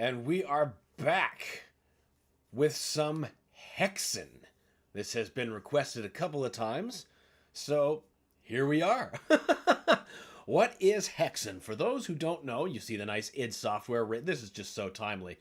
And we are back with some Hexen. This has been requested a couple of times, so here we are. What is Hexen? For those who don't know, you see the nice id software written. This is just so timely.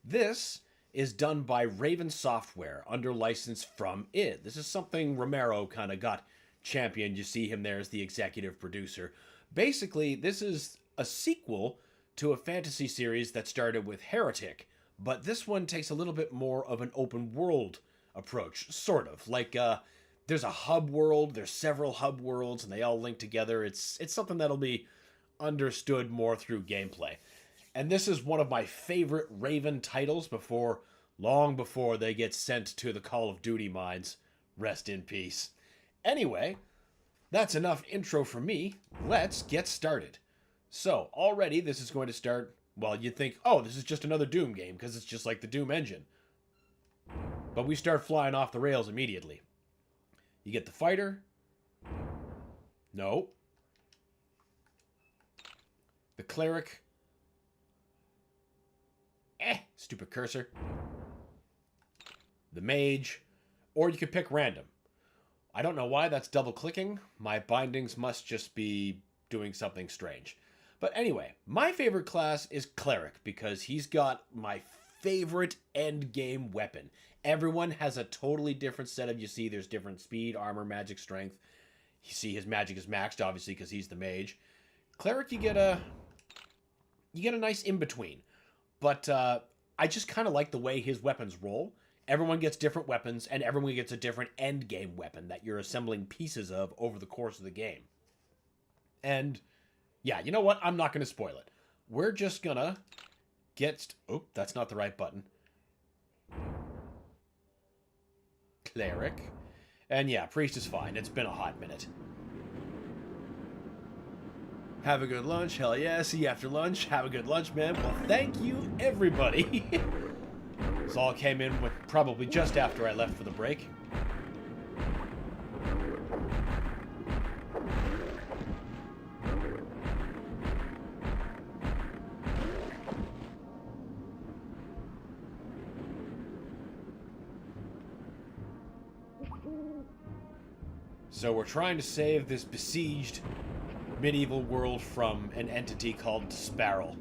This is done by Raven Software under license from id. This is something Romero kind of got championed. You see him there as the executive producer. Basically, this is a sequel to a fantasy series that started with Heretic, but this one takes a little bit more of an open world approach, sort of. Like, there's a hub world, there's several hub worlds, and they all link together. It's something that'll be understood more through gameplay. And this is one of my favorite Raven titles long before they get sent to the Call of Duty mines. Rest in peace. Anyway, that's enough intro for me. Let's get started. So, already this is going to start, well, you'd think, oh, this is just another Doom game, because it's just like the Doom engine. But we start flying off the rails immediately. You get the fighter. No. The cleric. Stupid cursor. The mage. Or you could pick random. I don't know why that's double-clicking. My bindings must just be doing something strange. But anyway, my favorite class is Cleric because he's got my favorite endgame weapon. Everyone has a totally different setup. You see there's different speed, armor, magic, strength. You see his magic is maxed, obviously, because he's the mage. Cleric, you get a nice in-between. But I just kind of like the way his weapons roll. Everyone gets different weapons, and everyone gets a different endgame weapon that you're assembling pieces of over the course of the game. And yeah, you know what? I'm not going to spoil it. We're just going to get... Oh, that's not the right button. Cleric. And yeah, priest is fine. It's been a hot minute. Have a good lunch. Hell yeah. See you after lunch. Have a good lunch, man. Well, thank you, everybody. This all came in with probably just after I left for the break. So we're trying to save this besieged medieval world from an entity called Spiral.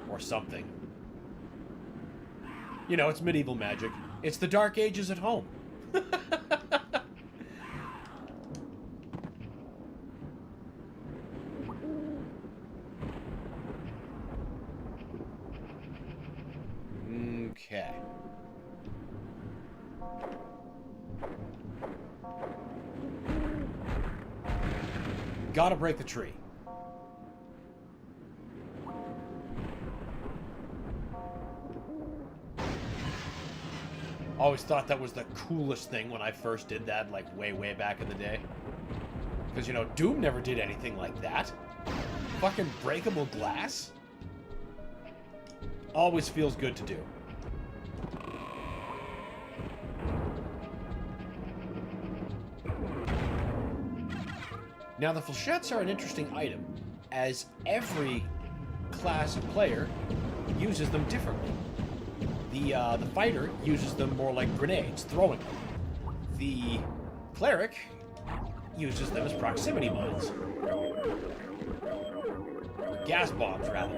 Or something. You know, it's medieval magic. It's the Dark Ages at home. Okay. Gotta break the tree. Always thought that was the coolest thing when I first did that, like, way back in the day. Because, you know, Doom never did anything like that. Fucking breakable glass? Always feels good to do. Now, the flechettes are an interesting item, as every class of player uses them differently. The fighter uses them more like grenades, throwing them. The cleric uses them as proximity mines. Gas bombs, rather.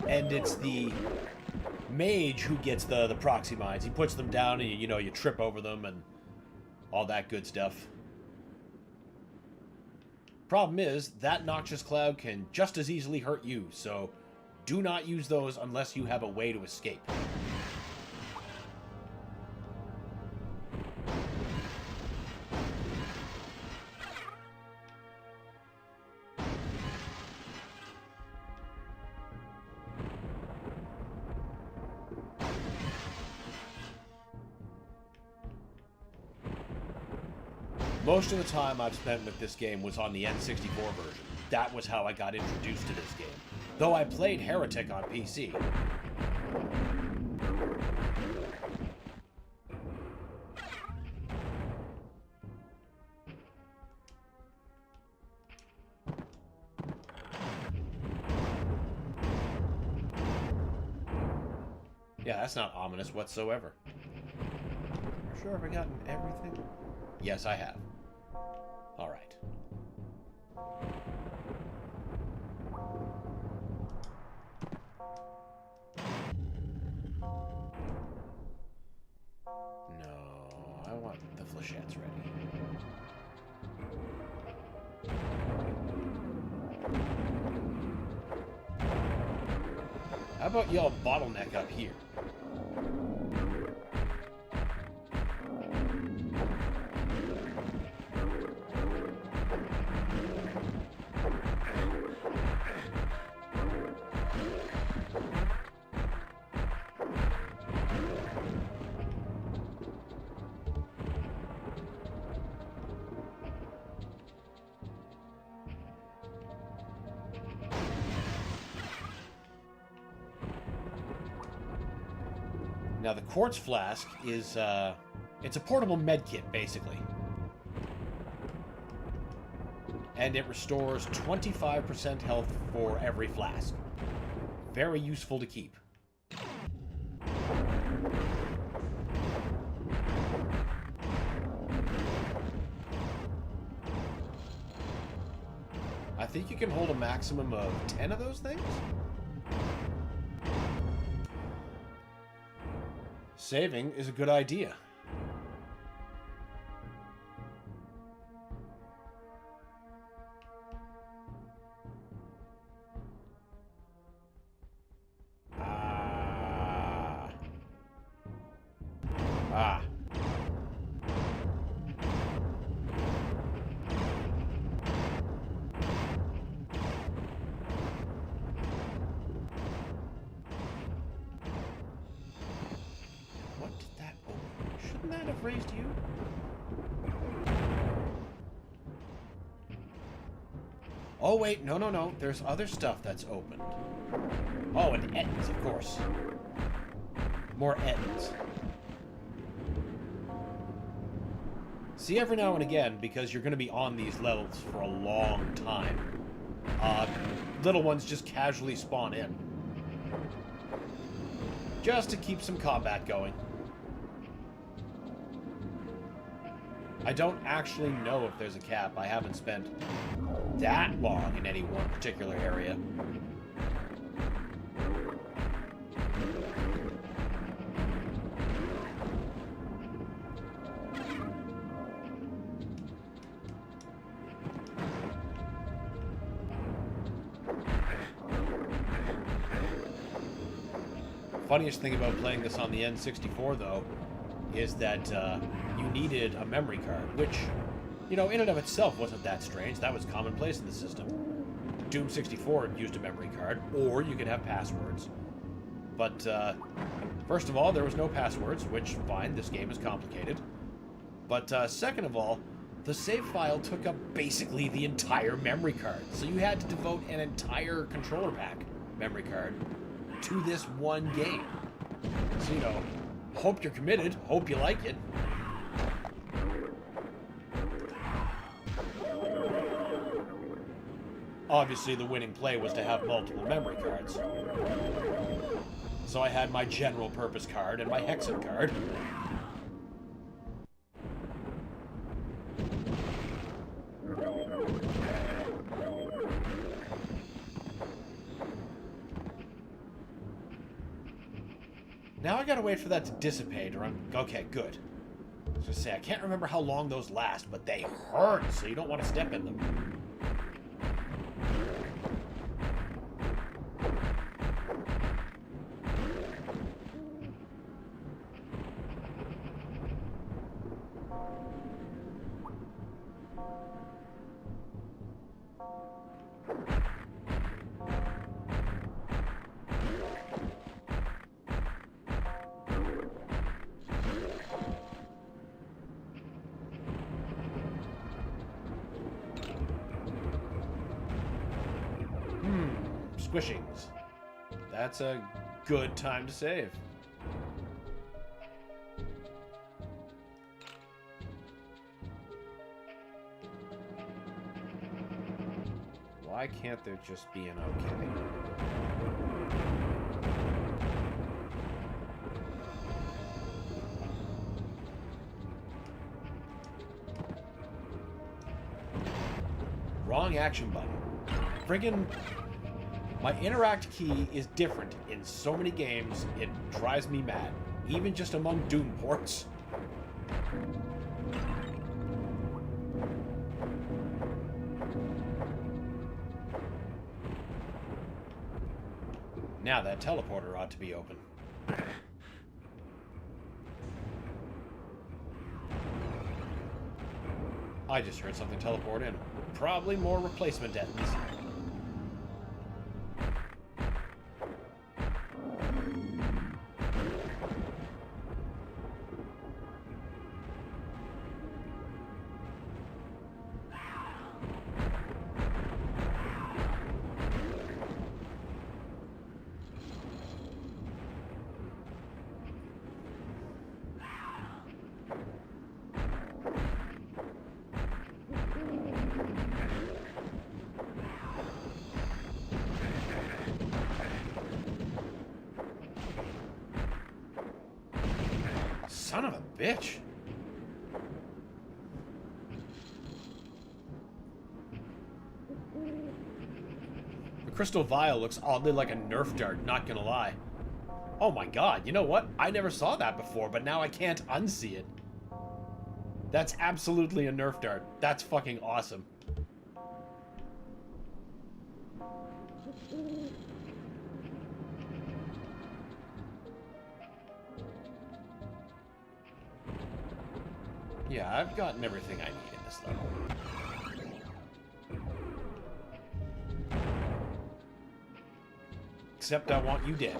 And it's the mage who gets the proxy mines. He puts them down and, you know, you trip over them and all that good stuff. Problem is, that noxious cloud can just as easily hurt you, so do not use those unless you have a way to escape. Most of the time I've spent with this game was on the N64 version. That was how I got introduced to this game. Though I played Heretic on PC. Yeah, that's not ominous whatsoever. Are you sure have I gotten everything? Yes, I have. Alright. No, I want the flechettes ready. How about y'all bottleneck up here? Now, the quartz flask is, it's a portable med kit, basically. And it restores 25% health for every flask. Very useful to keep. I think you can hold a maximum of 10 of those things? Saving is a good idea. Ah. That have raised you? Oh, wait. No. There's other stuff that's opened. Oh, and Ettins, of course. More Ettins. See, every now and again, because you're going to be on these levels for a long time, little ones just casually spawn in. Just to keep some combat going. I don't actually know if there's a cap. I haven't spent that long in any one particular area. Funniest thing about playing this on the N64, though, is that you needed a memory card, which, you know, in and of itself wasn't that strange. That was commonplace in the system. Doom 64 used a memory card, or you could have passwords. But, first of all, there was no passwords, which, fine, this game is complicated. But, second of all, the save file took up basically the entire memory card. So you had to devote an entire controller pack memory card to this one game. So, you know, hope you're committed, hope you like it. Obviously, the winning play was to have multiple memory cards. So I had my general purpose card and my Hexen card. Now I gotta wait for that to dissipate, or I'm... Okay, good. I was gonna say, I can't remember how long those last, but they hurt, so you don't want to step in them. Squishings. That's a good time to save. Why can't there just be an okay? fucking action button. Friggin'... My interact key is different in so many games, it drives me mad. Even just among Doom ports. Now that teleporter ought to be open. I just heard something teleport in. Probably more replacement ends. Son of a bitch. The crystal vial looks oddly like a Nerf dart, not gonna lie. Oh my god, you know what? I never saw that before, but now I can't unsee it. That's absolutely a Nerf dart. That's fucking awesome. Yeah, I've gotten everything I need in this level. Except I want you dead.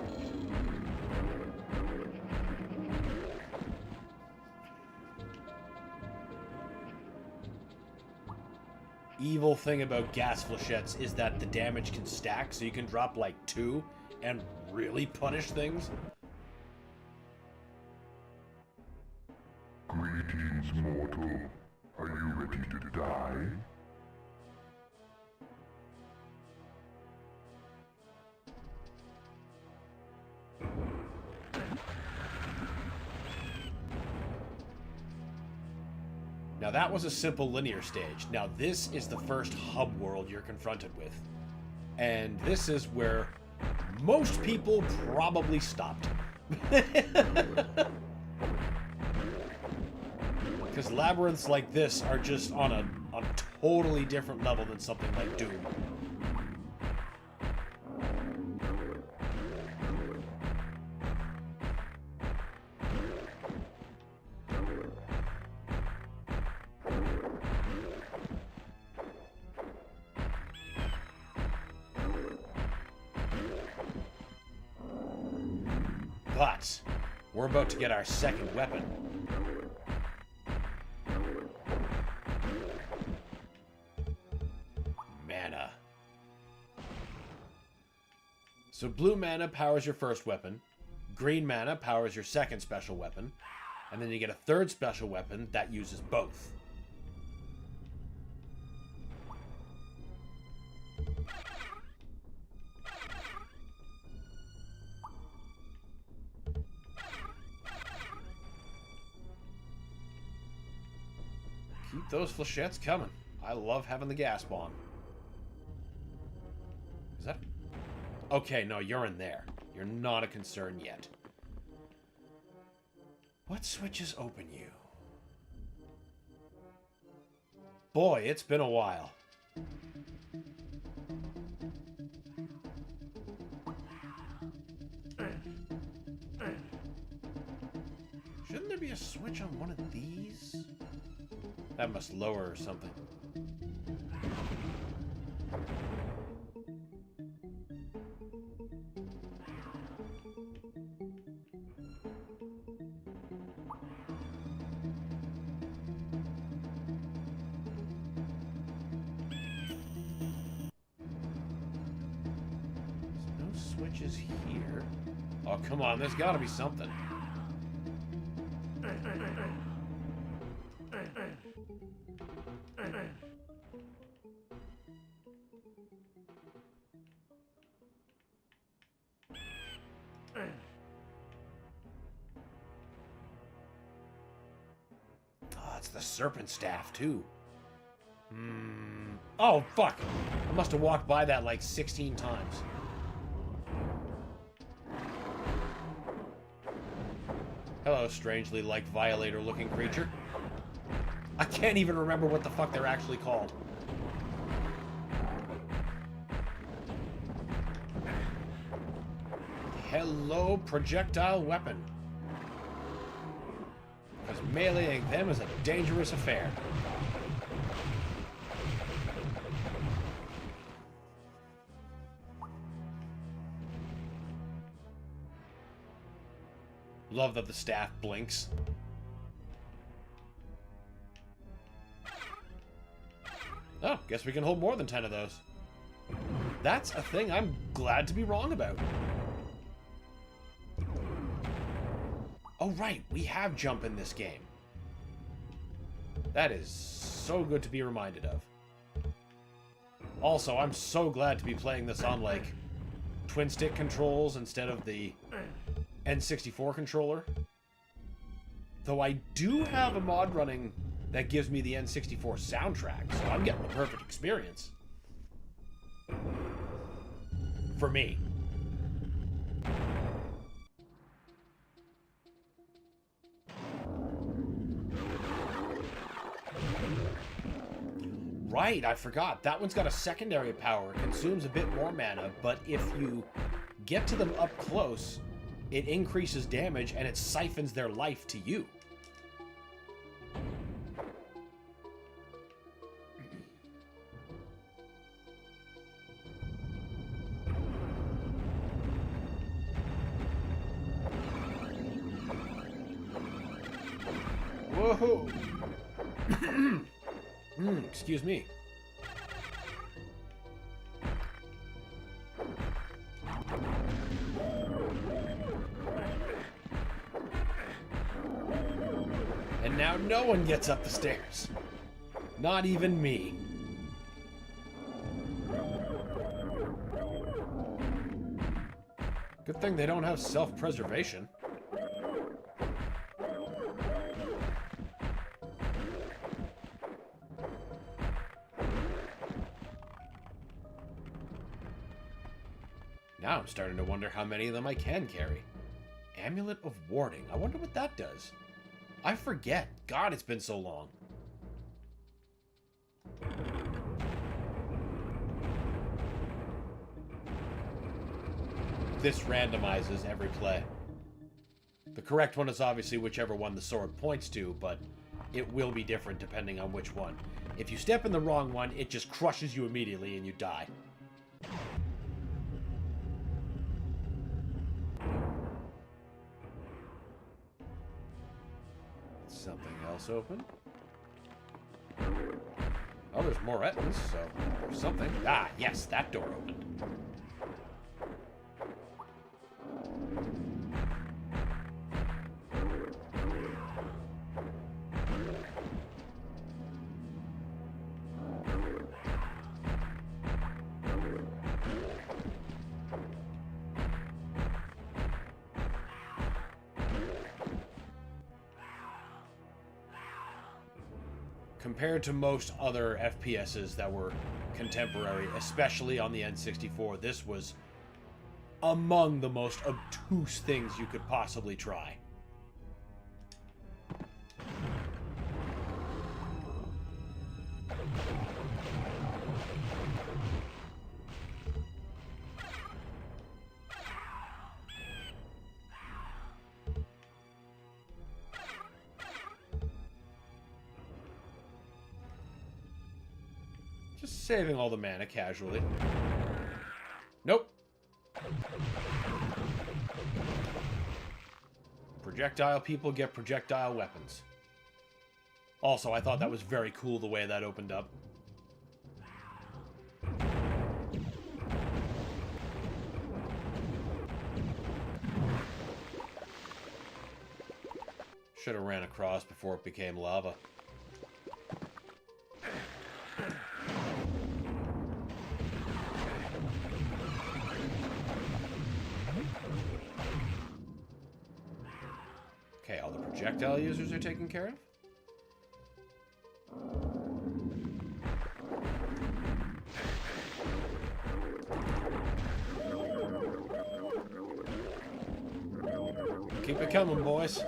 Evil thing about gas flechettes is that the damage can stack, so you can drop like 2 and really punish things. Greetings, mortal. Are you ready to die? Now that was a simple linear stage. Now this is the first hub world you're confronted with. And this is where most people probably stopped. Because labyrinths like this are just on a totally different level than something like Doom. But we're about to get our second weapon. Mana. So blue mana powers your first weapon, green mana powers your second special weapon, and then you get a third special weapon that uses both. Keep those flechettes coming. I love having the gas bomb. Is that... Okay, no, you're in there. You're not a concern yet. What switches open you? Boy, it's been a while. Shouldn't there be a switch on one of these? That must lower or something. There's no switches here. Oh, come on, there's gotta be something. Oh, it's the serpent staff, too. Oh, fuck. I must have walked by that like 16 times. Hello, strangely like Violator-looking creature. I can't even remember what the fuck they're actually called. Hello, projectile weapon. Because meleeing them is a dangerous affair. Love that the staff blinks. Oh, guess we can hold more than 10 of those. That's a thing I'm glad to be wrong about. Oh, right, we have jump in this game. That is so good to be reminded of. Also, I'm so glad to be playing this on, like, twin-stick controls instead of the N64 controller. Though I do have a mod running that gives me the N64 soundtrack, so I'm getting the perfect experience. For me. Right, I forgot. That one's got a secondary power. It consumes a bit more mana, but if you get to them up close, it increases damage and it siphons their life to you. Whoa! Excuse me. And now no one gets up the stairs. Not even me. Good thing they don't have self-preservation. Now I'm starting to wonder how many of them I can carry. Amulet of Warding. I wonder what that does. I forget. God, it's been so long. This randomizes every play. The correct one is obviously whichever one the sword points to, but it will be different depending on which one. If you step in the wrong one, it just crushes you immediately and you die. Something else open? Oh, there's more Ettins, so there's something. Ah, yes, that door opened. Compared to most other FPSs that were contemporary, especially on the N64, this was among the most obtuse things you could possibly try. Just saving all the mana casually. Nope. Projectile people get projectile weapons. Also, I thought that was very cool the way that opened up. Should have ran across before it became lava. Okay, all the projectile users are taken care of. Keep it coming, boys.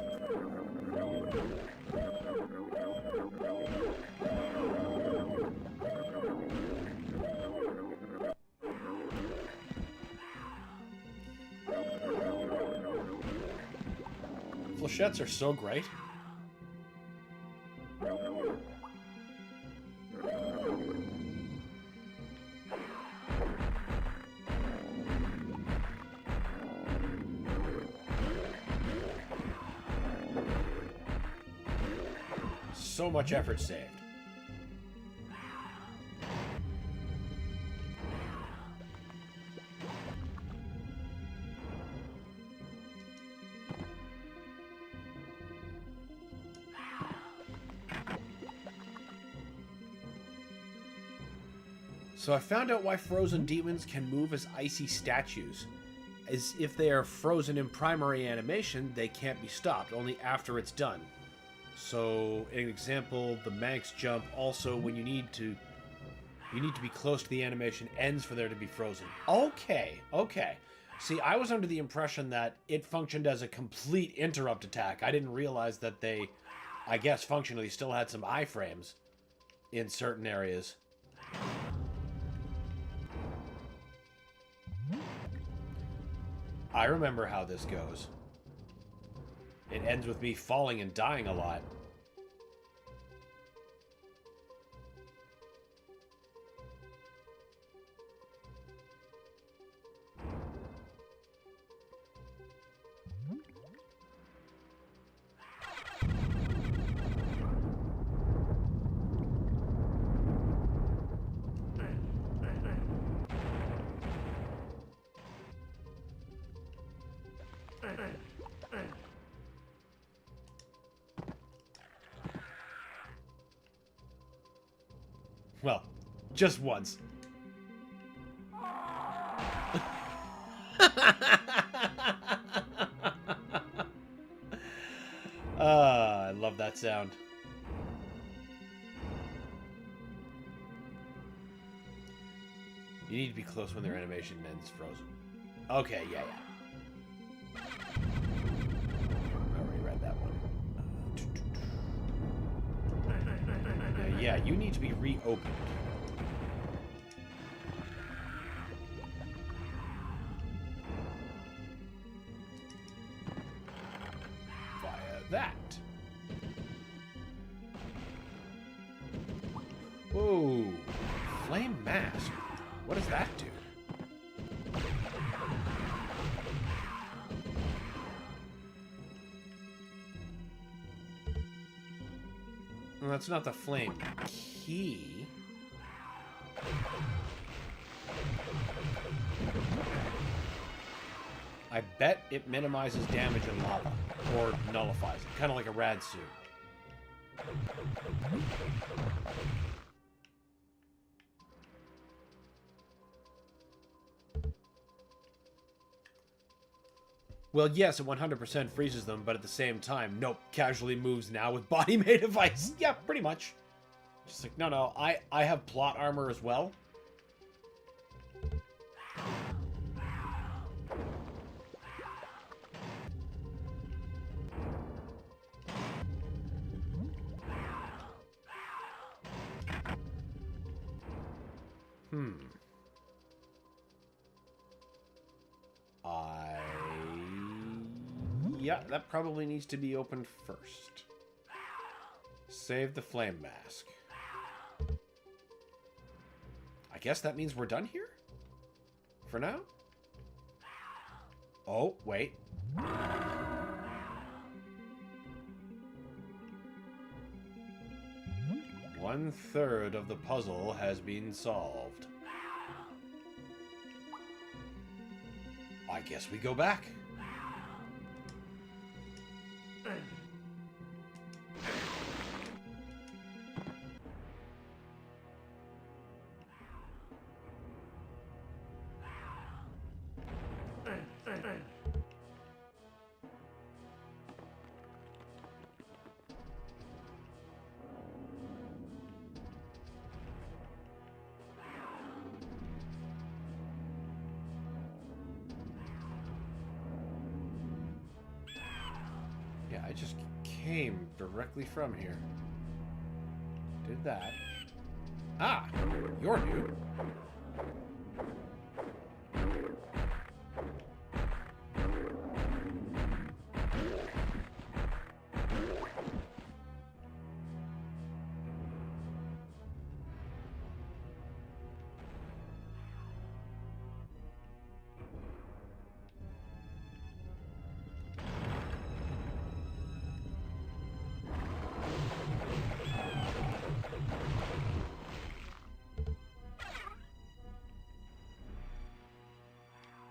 Flechettes are so great. So much effort saved. So I found out why frozen demons can move as icy statues. As if they are frozen in primary animation, they can't be stopped, only after it's done. So, an example, the Manx jump, also when you need to be close to the animation ends for there to be frozen. Okay. See, I was under the impression that it functioned as a complete interrupt attack. I didn't realize that they, I guess, functionally still had some iframes in certain areas. I remember how this goes. It ends with me falling and dying a lot. Well, just once. I love that sound. You need to be close when their animation ends frozen. Okay, yeah. I already read that one. Yeah, you need to be reopened. Via that. Whoa. Flame mask. What does that do? Well, that's not the flame key. I bet it minimizes damage in lava, or nullifies it, kind of like a rad suit. Well, yes, it 100% freezes them, but at the same time, nope, casually moves now with body made of ice. Yeah, pretty much. Just like, no, I have plot armor as well. Yeah, that probably needs to be opened first. Save the flame mask. I guess that means we're done here? For now? Oh, wait. 1/3 of the puzzle has been solved. I guess we go back. Yeah, I just came directly from here. Did that. Ah! You're new.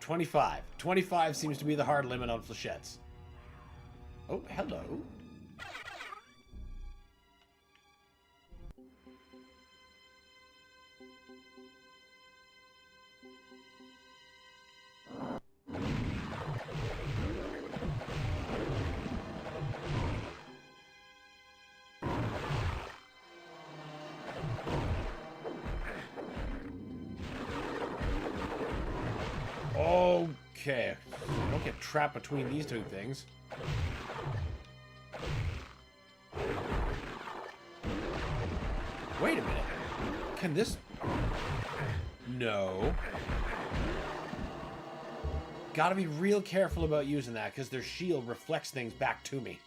25. 25 seems to be the hard limit on flechettes. Oh, hello. Okay. Don't get trapped between these two things. Wait a minute. Can this... No. Gotta be real careful about using that, because their shield reflects things back to me.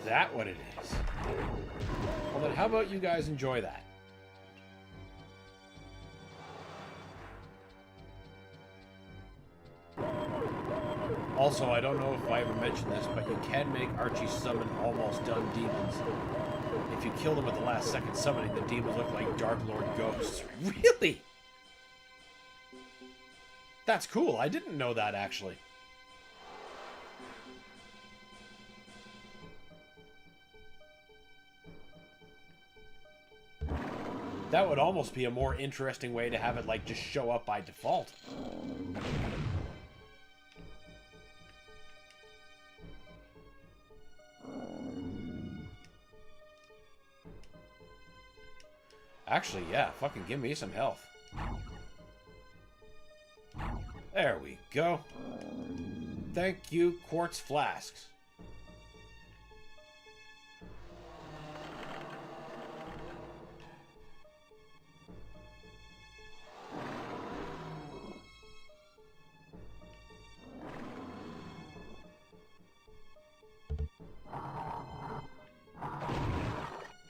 That what it is? Well then, how about you guys enjoy that? Also, I don't know if I ever mentioned this, but you can make Archie summon almost done demons. If you kill them at the last second summoning, the demons look like Dark Lord ghosts. Really? That's cool. I didn't know that, actually. That would almost be a more interesting way to have it, like, just show up by default. Actually, yeah, fucking give me some health. There we go. Thank you, quartz flasks.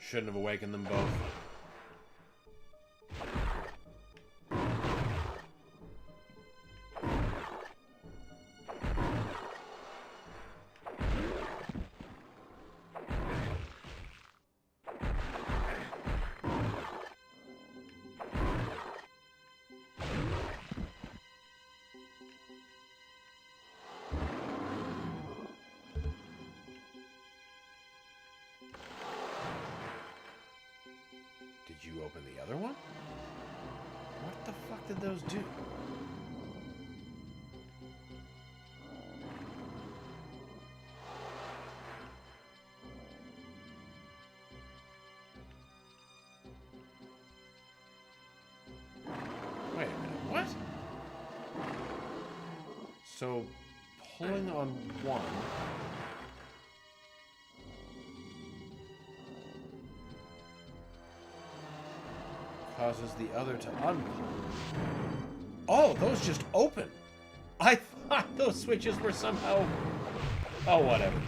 Shouldn't have awakened them both. Did you open the other one? What the fuck did those do? Wait a minute, what? So, pulling on one... causes the other to unplug. Oh, those just open. I thought those switches were somehow... Oh, whatever.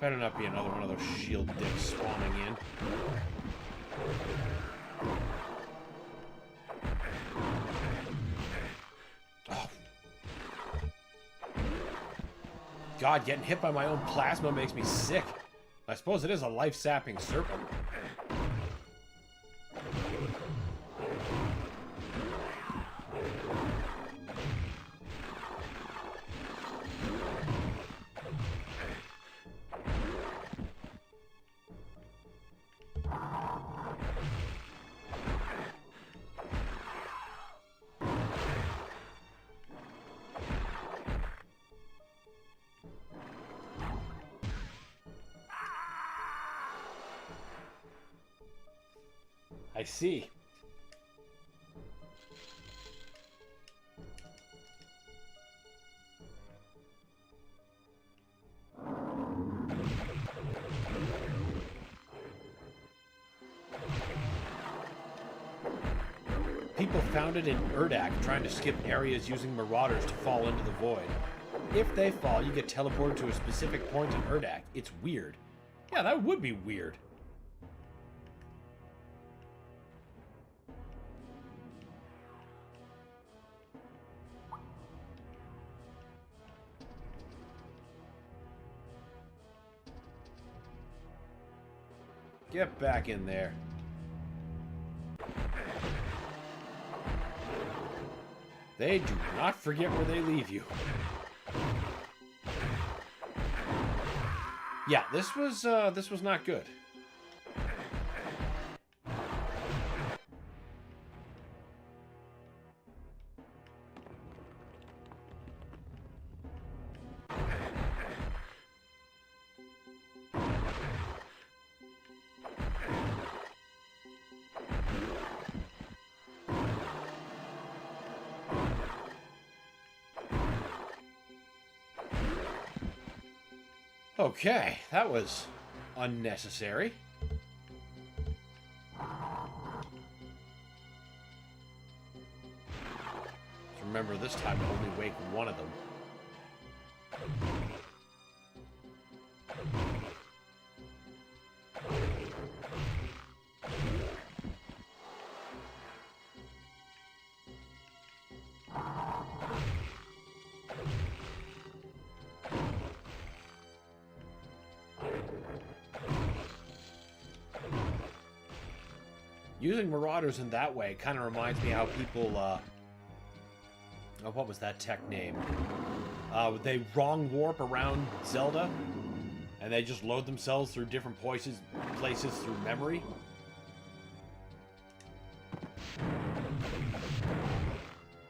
Better not be another one of those shield dicks spawning in. God, getting hit by my own plasma makes me sick. I suppose it is a life-sapping serpent. I see. People found it in Urdak trying to skip areas using marauders to fall into the void. If they fall, you get teleported to a specific point in Urdak. It's weird. Yeah, that would be weird. Get back in there. They do not forget where they leave you. Yeah, this was not good. Okay, that was unnecessary. Remember, this time to only wake one of them. Using marauders in that way kind of reminds me how people, oh, what was that tech name? They wrong warp around Zelda, and they just load themselves through different places through memory.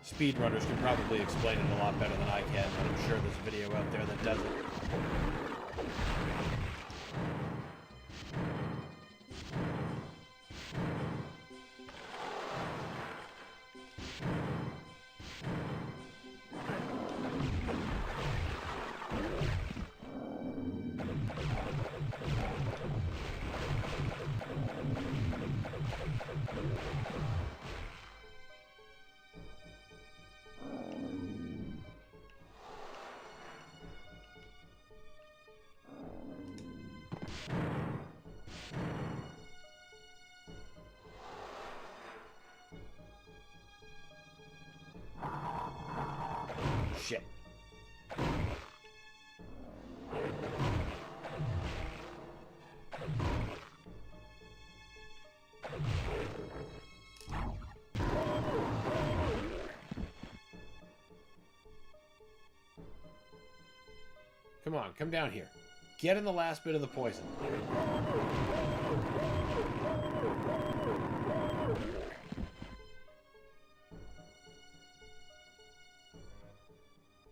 Speedrunners can probably explain it a lot better than I can, but I'm sure there's a video out there that does it. Shit. Come on, come down here. Get in the last bit of the poison.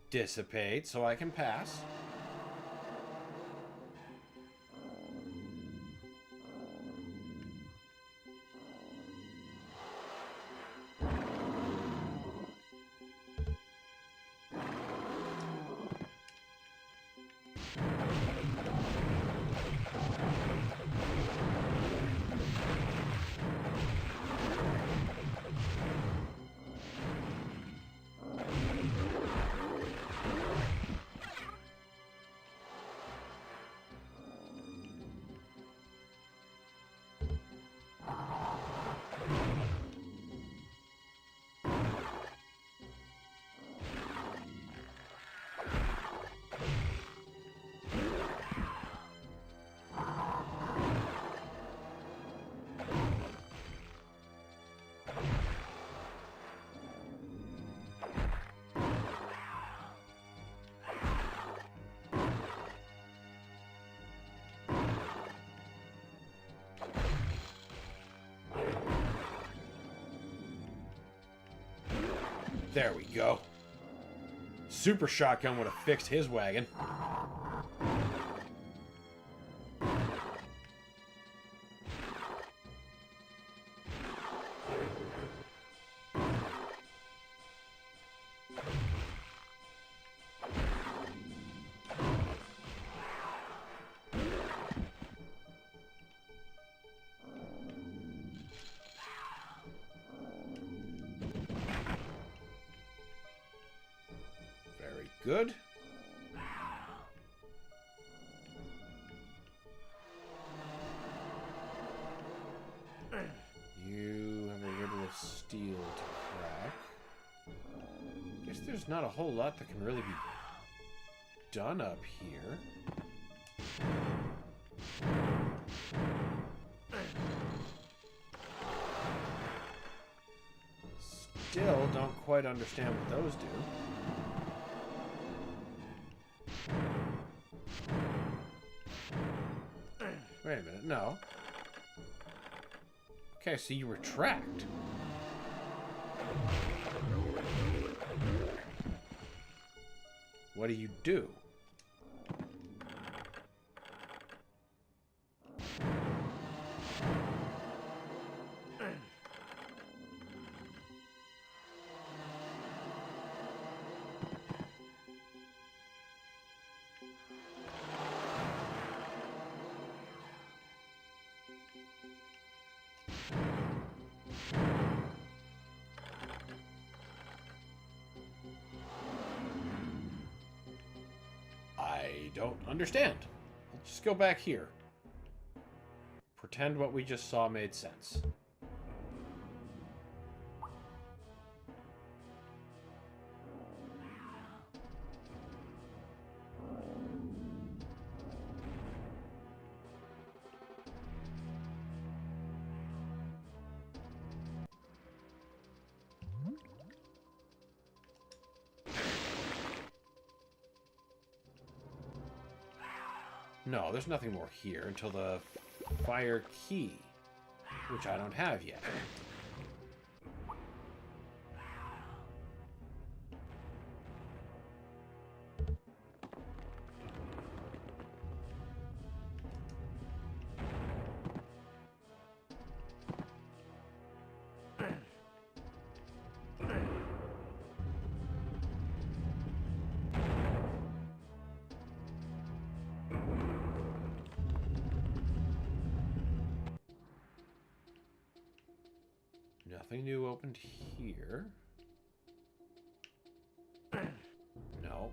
Dissipate so I can pass. There we go. Super shotgun would have fixed his wagon. Good. You have a riddle of steel to crack. Guess there's not a whole lot that can really be done up here. Still don't quite understand what those do. Wait a minute, no. Okay, so you retract. What do you do? I don't understand. Let's just go back here. Pretend what we just saw made sense. No, there's nothing more here until the fire key, which I don't have yet. Nothing new opened here. No.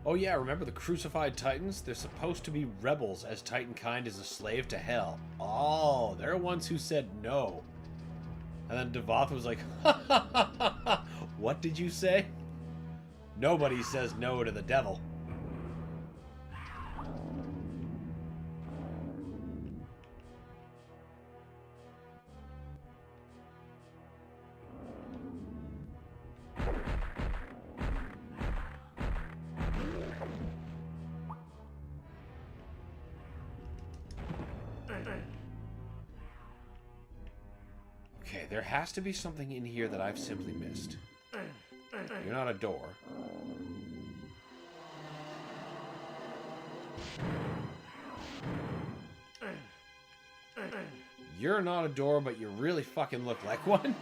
Oh yeah, remember the crucified titans? They're supposed to be rebels, as Titankind is a slave to hell. Oh, they're ones who said no. And then Devoth was like, ha ha ha ha ha! What did you say? Nobody says no to the devil. Okay, there has to be something in here that I've simply missed. You're not a door. You're not a door, but you really fucking look like one.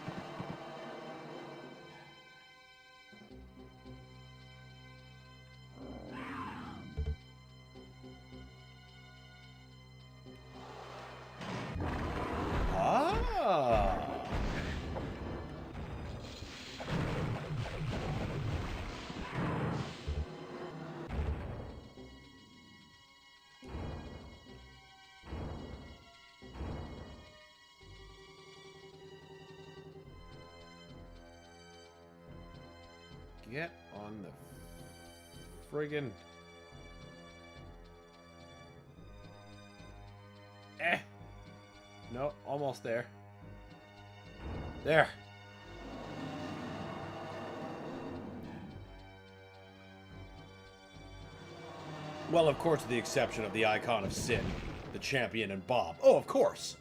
Get on the friggin'... No, almost there. There. Well, of course, with the exception of the icon of Sin, the champion, and Bob. Oh, of course.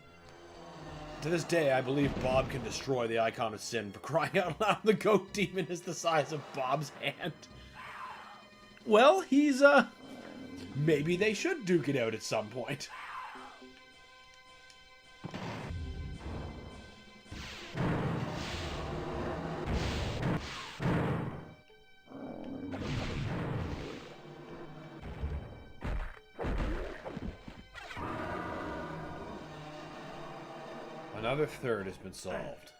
To this day, I believe Bob can destroy the icon of Sin. For crying out loud, the goat demon is the size of Bob's hand. Well, he's, maybe they should duke it out at some point. Another third has been solved.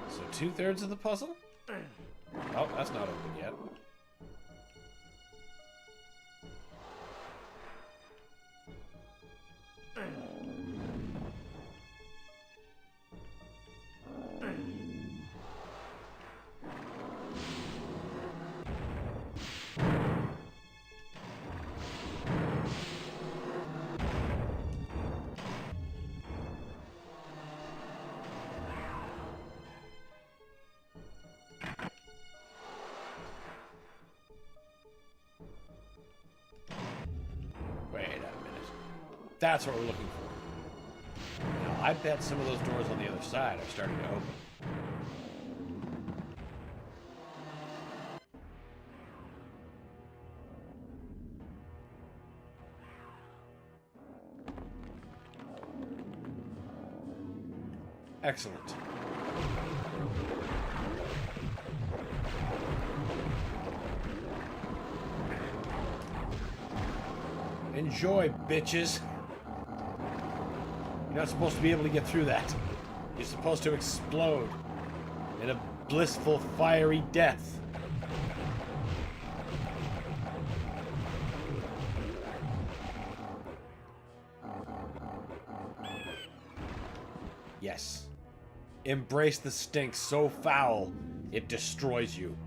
So 2/3 of the puzzle? Oh, that's not open yet. That's what we're looking for. Now, I bet some of those doors on the other side are starting to open. Excellent. Enjoy, bitches. You're not supposed to be able to get through that. You're supposed to explode in a blissful, fiery death. Yes. Embrace the stink so foul, it destroys you.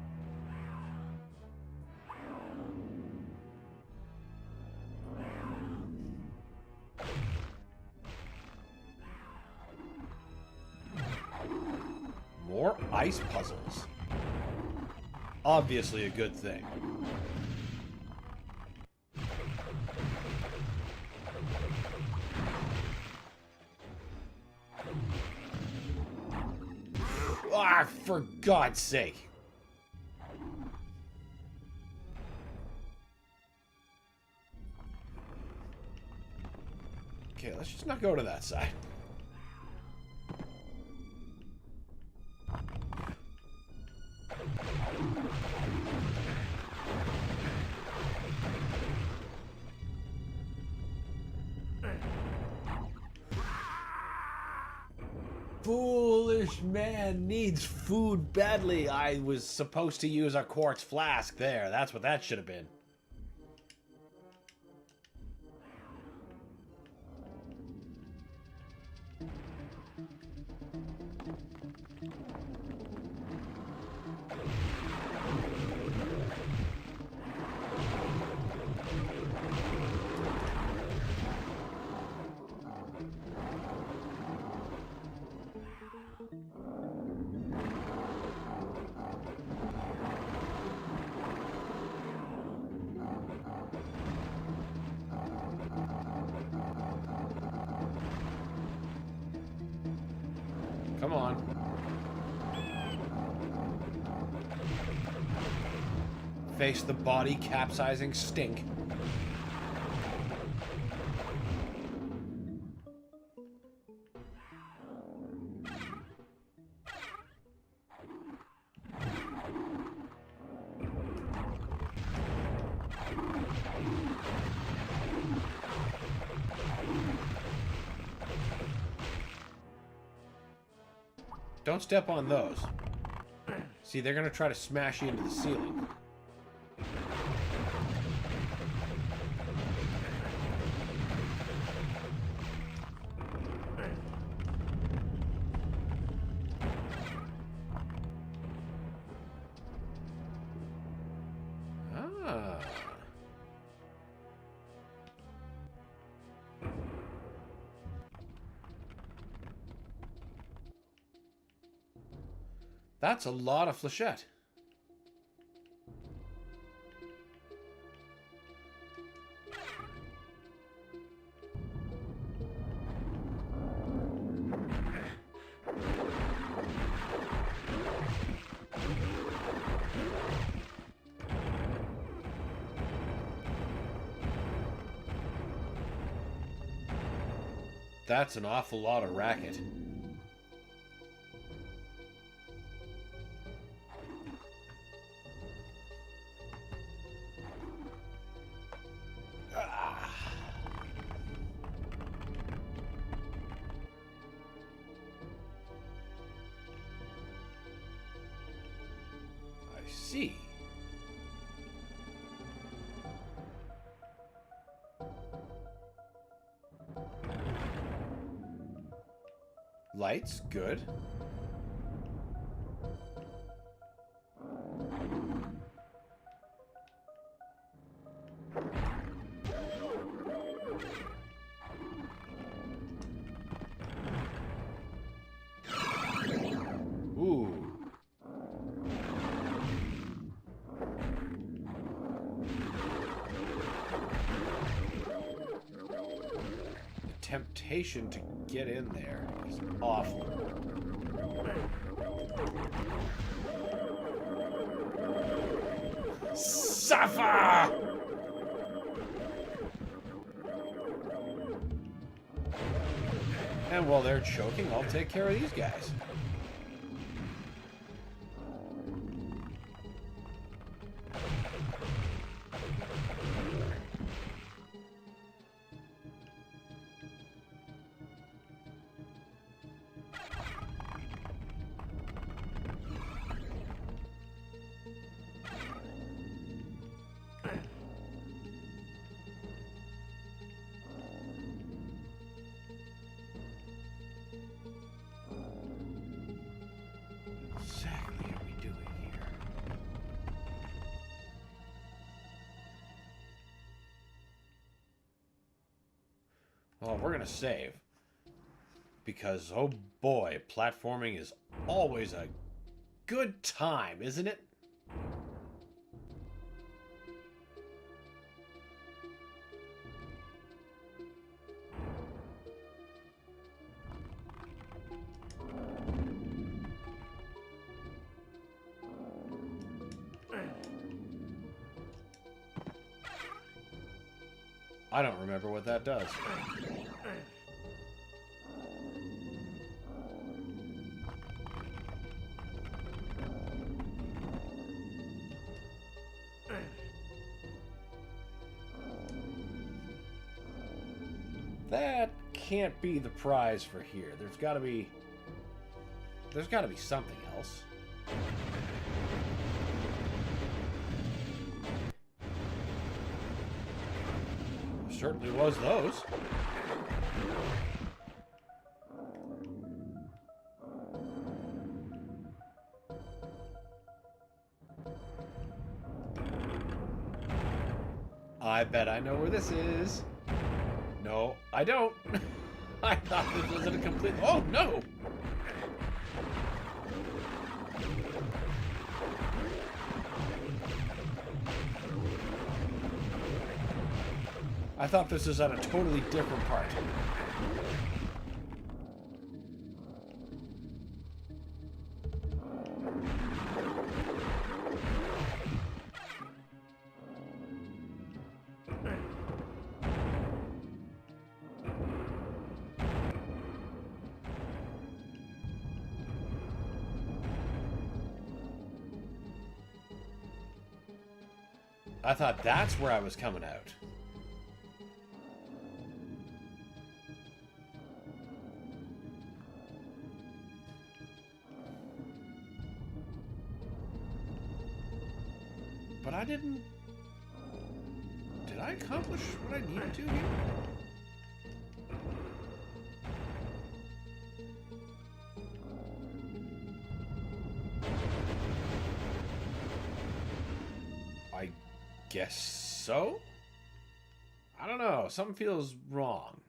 More ice puzzles. Obviously a good thing. Ah, for God's sake. Okay, let's just not go to that side. Foolish man needs food badly. I was supposed to use a quartz flask there. That's what that should have been. Come on. Face the body capsizing stink. Don't step on those. See, they're gonna try to smash you into the ceiling. Ah. That's a lot of flechette. That's an awful lot of racket. I see. Lights, good. Ooh. The temptation to get in there is awful. Suffer! And while they're choking, I'll take care of these guys. Exactly are we doing here? Well, we're gonna save. Because, oh boy, platforming is always a good time, isn't it? I don't remember what that does. That can't be the prize for here. There's got to be something else. Certainly was those. I bet I know where this is. No, I don't. I thought this was a complete... Oh, no! I thought this was at a totally different part. I thought that's where I was coming out. But I didn't... Did I accomplish what I needed to here? I guess so? I don't know. Something feels wrong.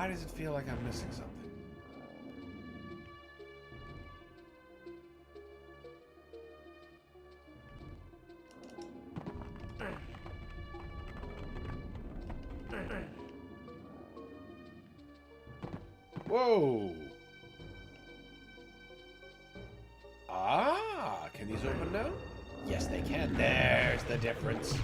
Why does it feel like I'm missing something? Whoa! Ah, can these open now? Yes, they can. There's the difference.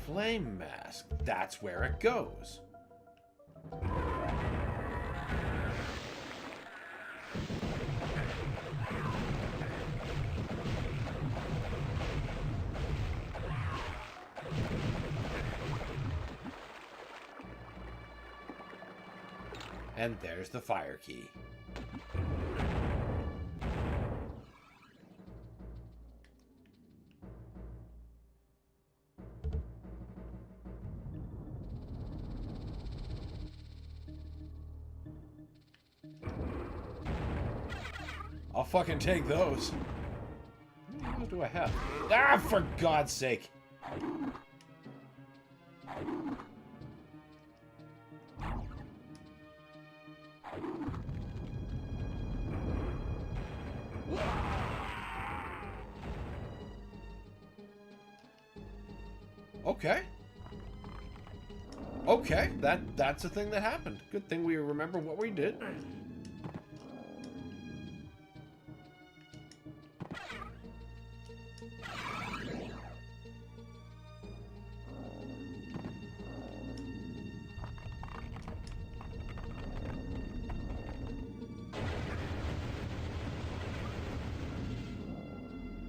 Flame mask. That's where it goes. And there's the fire key. I'll fucking take those. What do I have? Ah, for God's sake. Okay. Okay, that's a thing that happened. Good thing we remember what we did.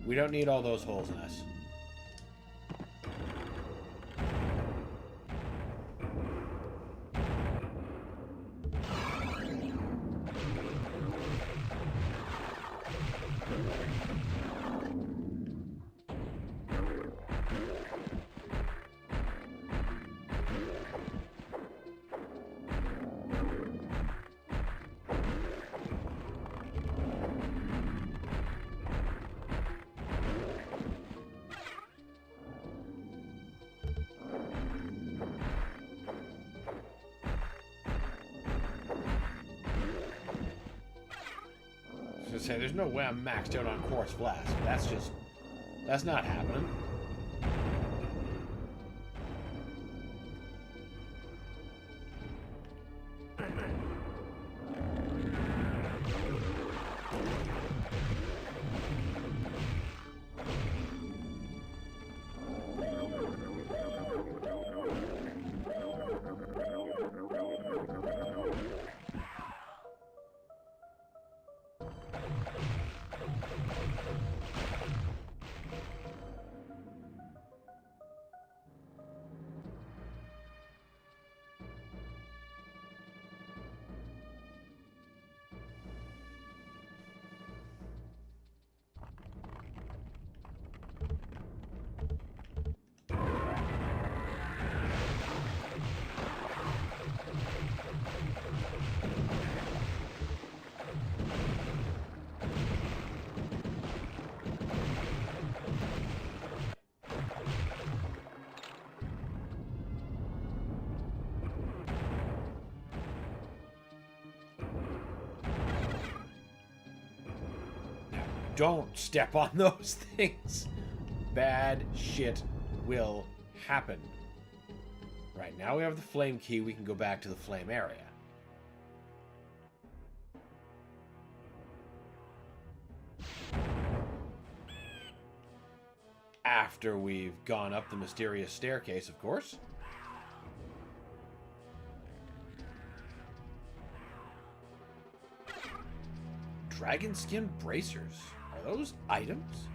We don't need all those holes in us. Say there's no way I'm maxed out on Course Flask. That's not happening. Don't step on those things. Bad shit will happen. Right, now we have the flame key. We can go back to the flame area. After we've gone up the mysterious staircase, of course. Dragon skin bracers. Are those items?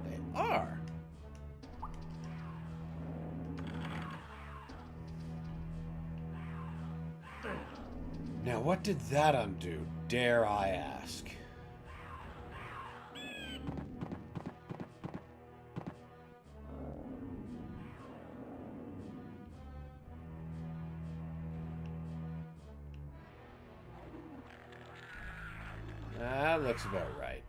They are. Now, what did that undo, dare I ask? That looks about right.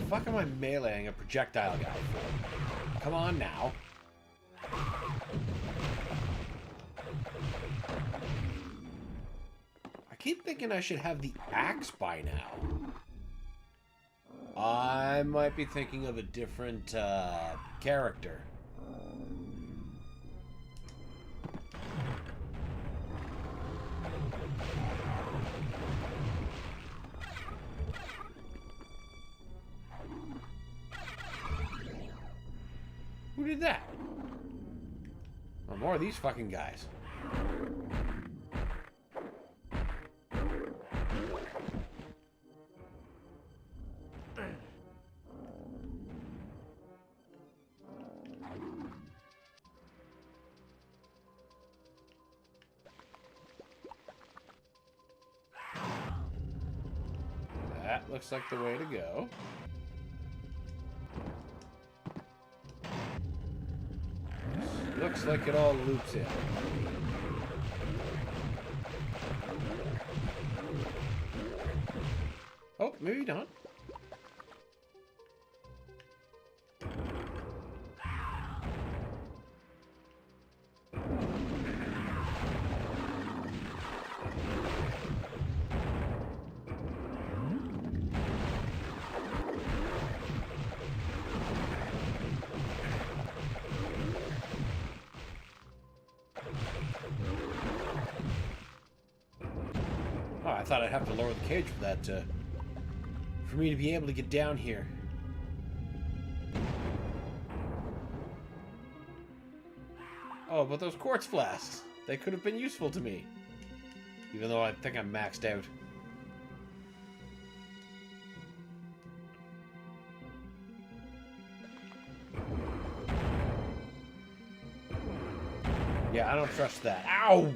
Fuck am I meleeing a projectile guy for? Come on now. I keep thinking I should have the axe by now. I might be thinking of a different character. Who did that? Oh, more of these fucking guys. That looks like the way to go. Looks like it all loops in. Oh, maybe not. Oh, I thought I'd have to lower the cage for that, for me to be able to get down here. Oh, but those quartz flasks. They could have been useful to me. Even though I think I'm maxed out. Yeah, I don't trust that. Ow!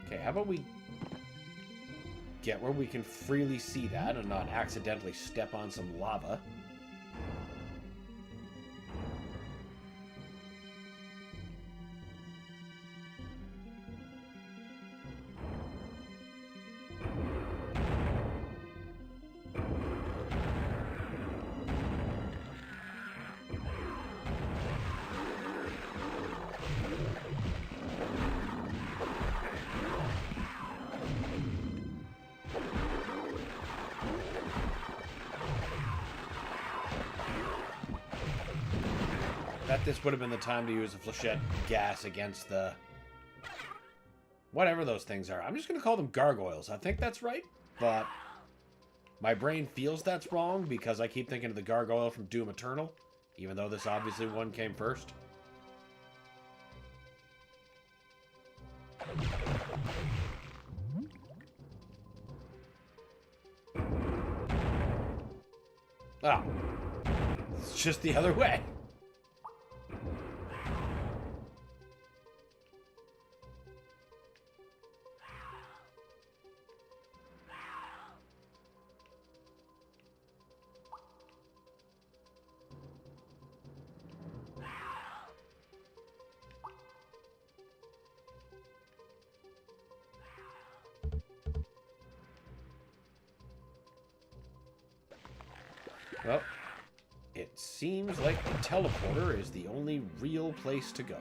Okay, how about we get where we can freely see that and not accidentally step on some lava. This would have been the time to use a flechette gas against the... whatever those things are. I'm just going to call them gargoyles. I think that's right, but my brain feels that's wrong because I keep thinking of the gargoyle from Doom Eternal, even though this obviously one came first. Ah. It's just the other way. Well, it seems like the teleporter is the only real place to go.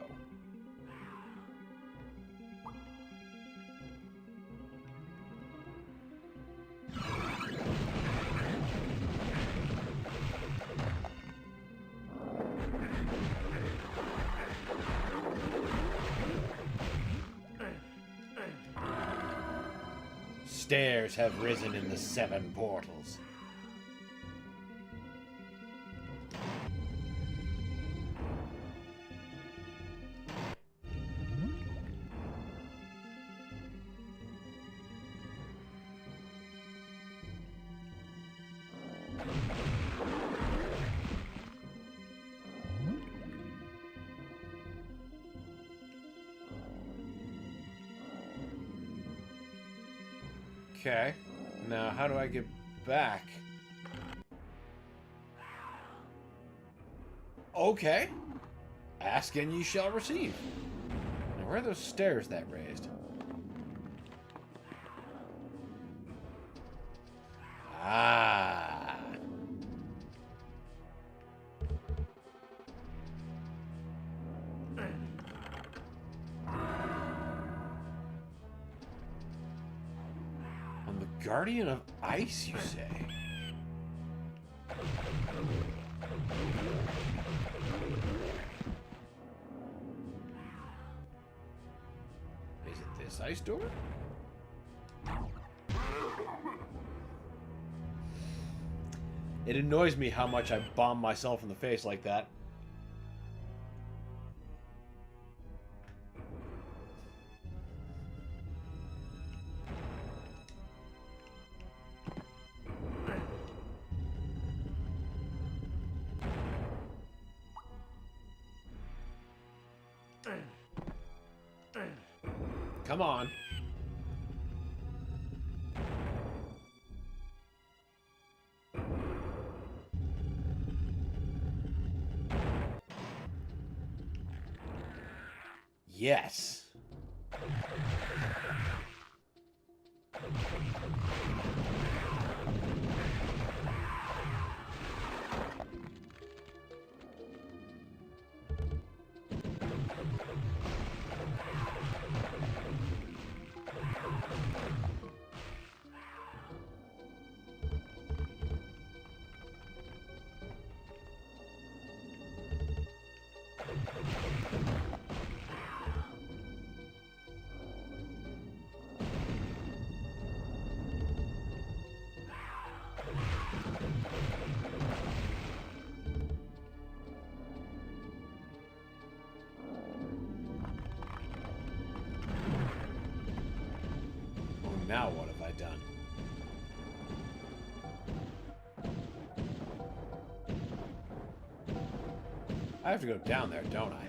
Stairs have risen in the 7 portals. Okay, now how do I get back? Okay. Ask and ye shall receive. Now, where are those stairs that raised? Ah. I'm the Guardian of Ice, you say? Is it this ice door? It annoys me how much I bomb myself in the face like that. Come on. Yes. Now what have I done? I have to go down there, don't I?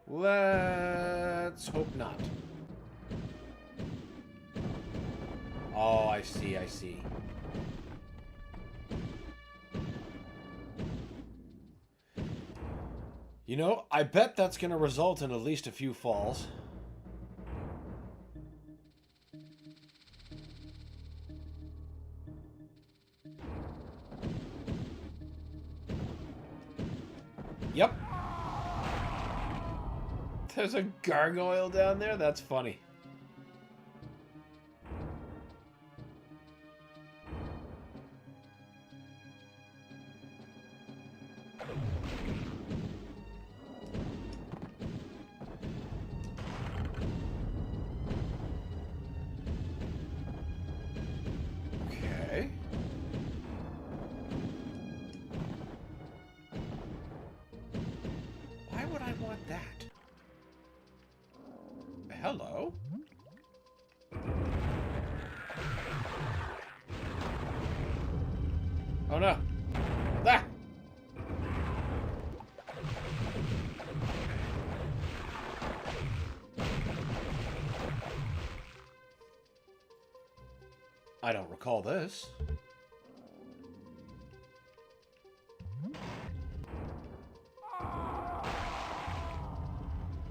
Let's hope not. Oh, I see, I see. You know, I bet that's going to result in at least a few falls. Yep. There's a gargoyle down there? That's funny. Okay. Why would I want that? Hello? Oh no. Ah! I don't recall this.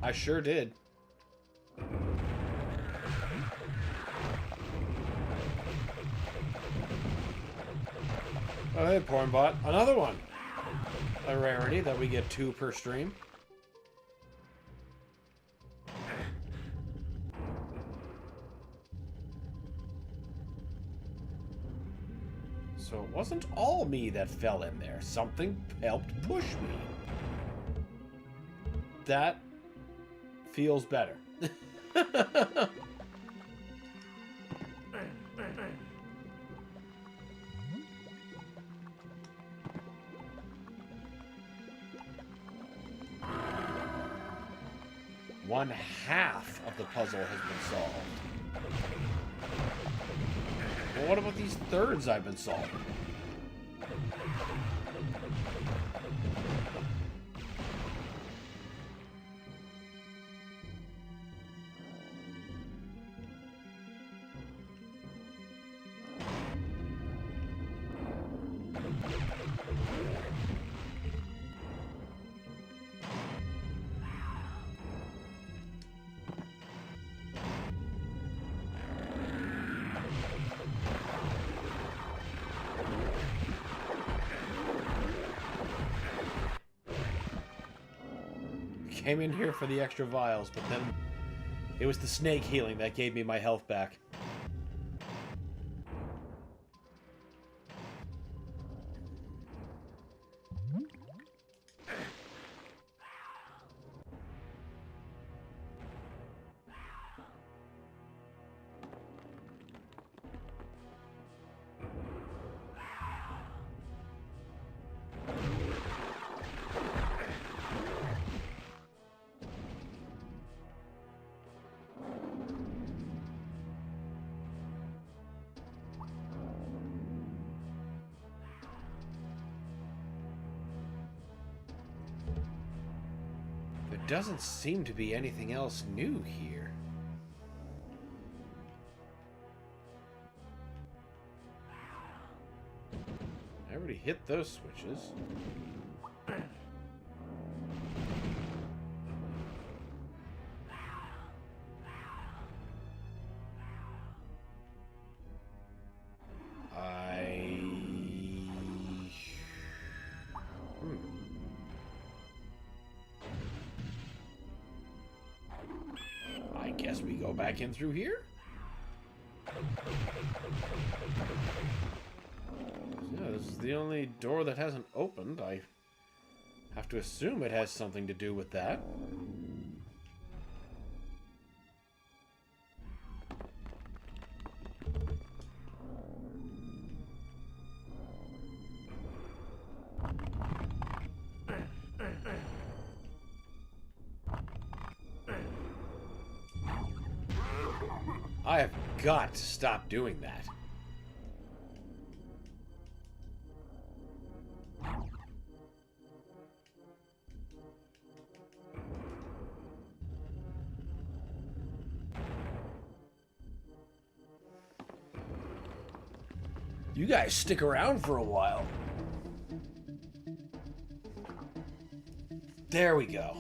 I sure did. Oh, hey, Pornbot. Another one. A rarity that we get 2 per stream. So it wasn't all me that fell in there. Something helped push me. That feels better. One half of the puzzle has been solved. Well, what about these thirds I've been solving? came in here for the extra vials, but then it was the snake healing that gave me my health back. There doesn't seem to be anything else new here. I already hit those switches. I guess we go back in through here? Yeah, this is the only door that hasn't opened. I have to assume it has something to do with that. I have got to stop doing that. You guys stick around for a while. There we go.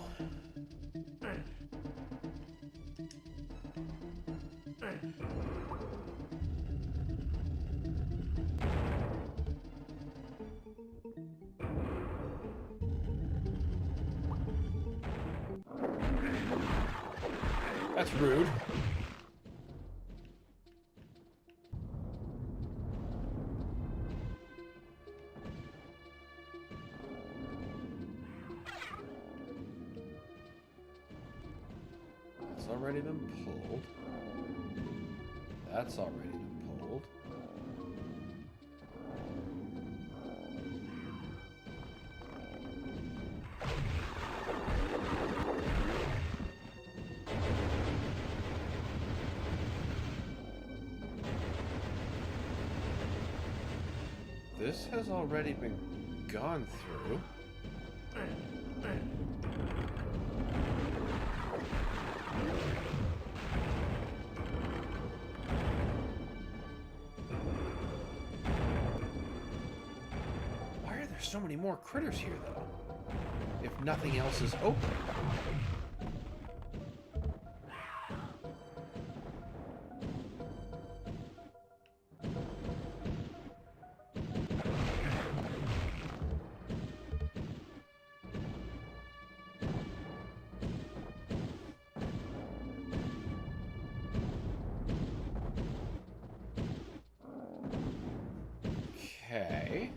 That's rude. That's already been pulled. That's already been pulled. This has already been gone through. Why are there so many more critters here, though? If nothing else is open. Okay.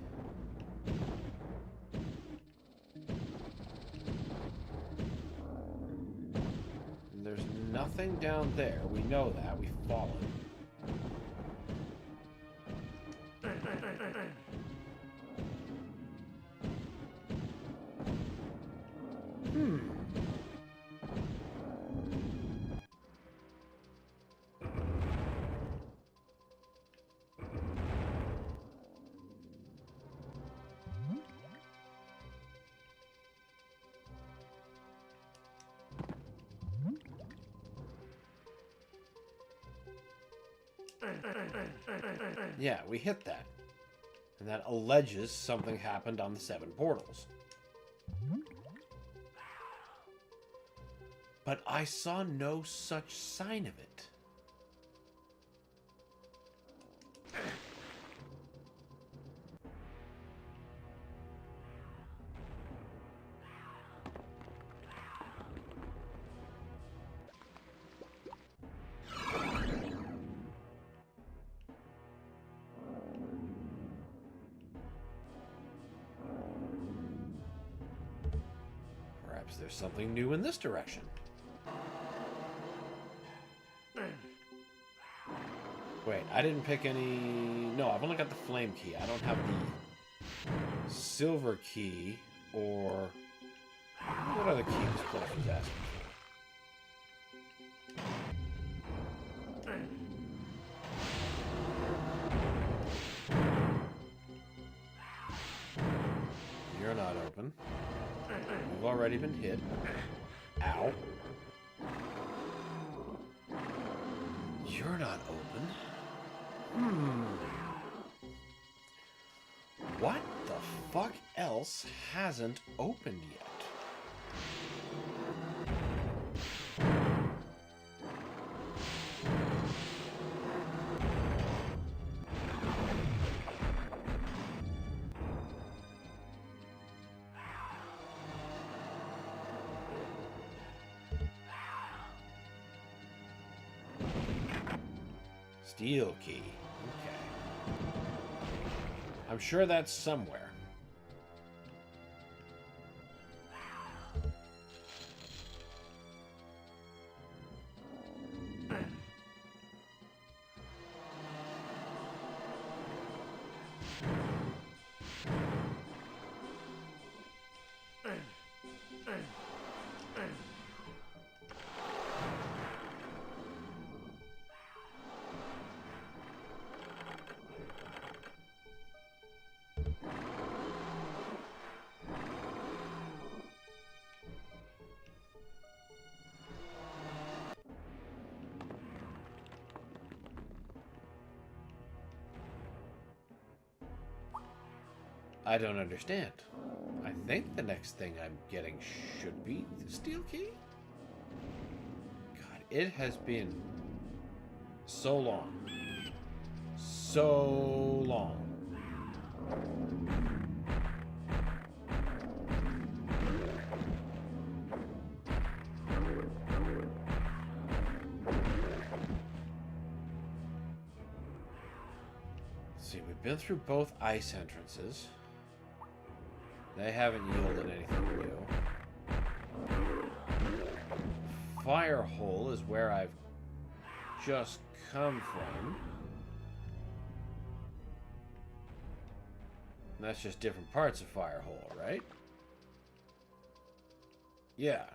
And there's nothing down there. We know that. We've fallen. Yeah, we hit that. And that alleges something happened on the 7 portals. But I saw no such sign of it. Perhaps there's something new in this direction. Wait, I didn't pick any... No, I've only got the flame key. I don't have the silver key or... What other key this place was asking for? You're not open. You've already been hit. Ow. You're not open. What the fuck else hasn't opened yet? Steel key. Okay. I'm sure that's somewhere. I don't understand. I think the next thing I'm getting should be the steel key? God, it has been so long. So long. Let's see, we've been through both ice entrances. They haven't yielded anything new. Fire hole is where I've just come from. And that's just different parts of fire hole, right? Yeah.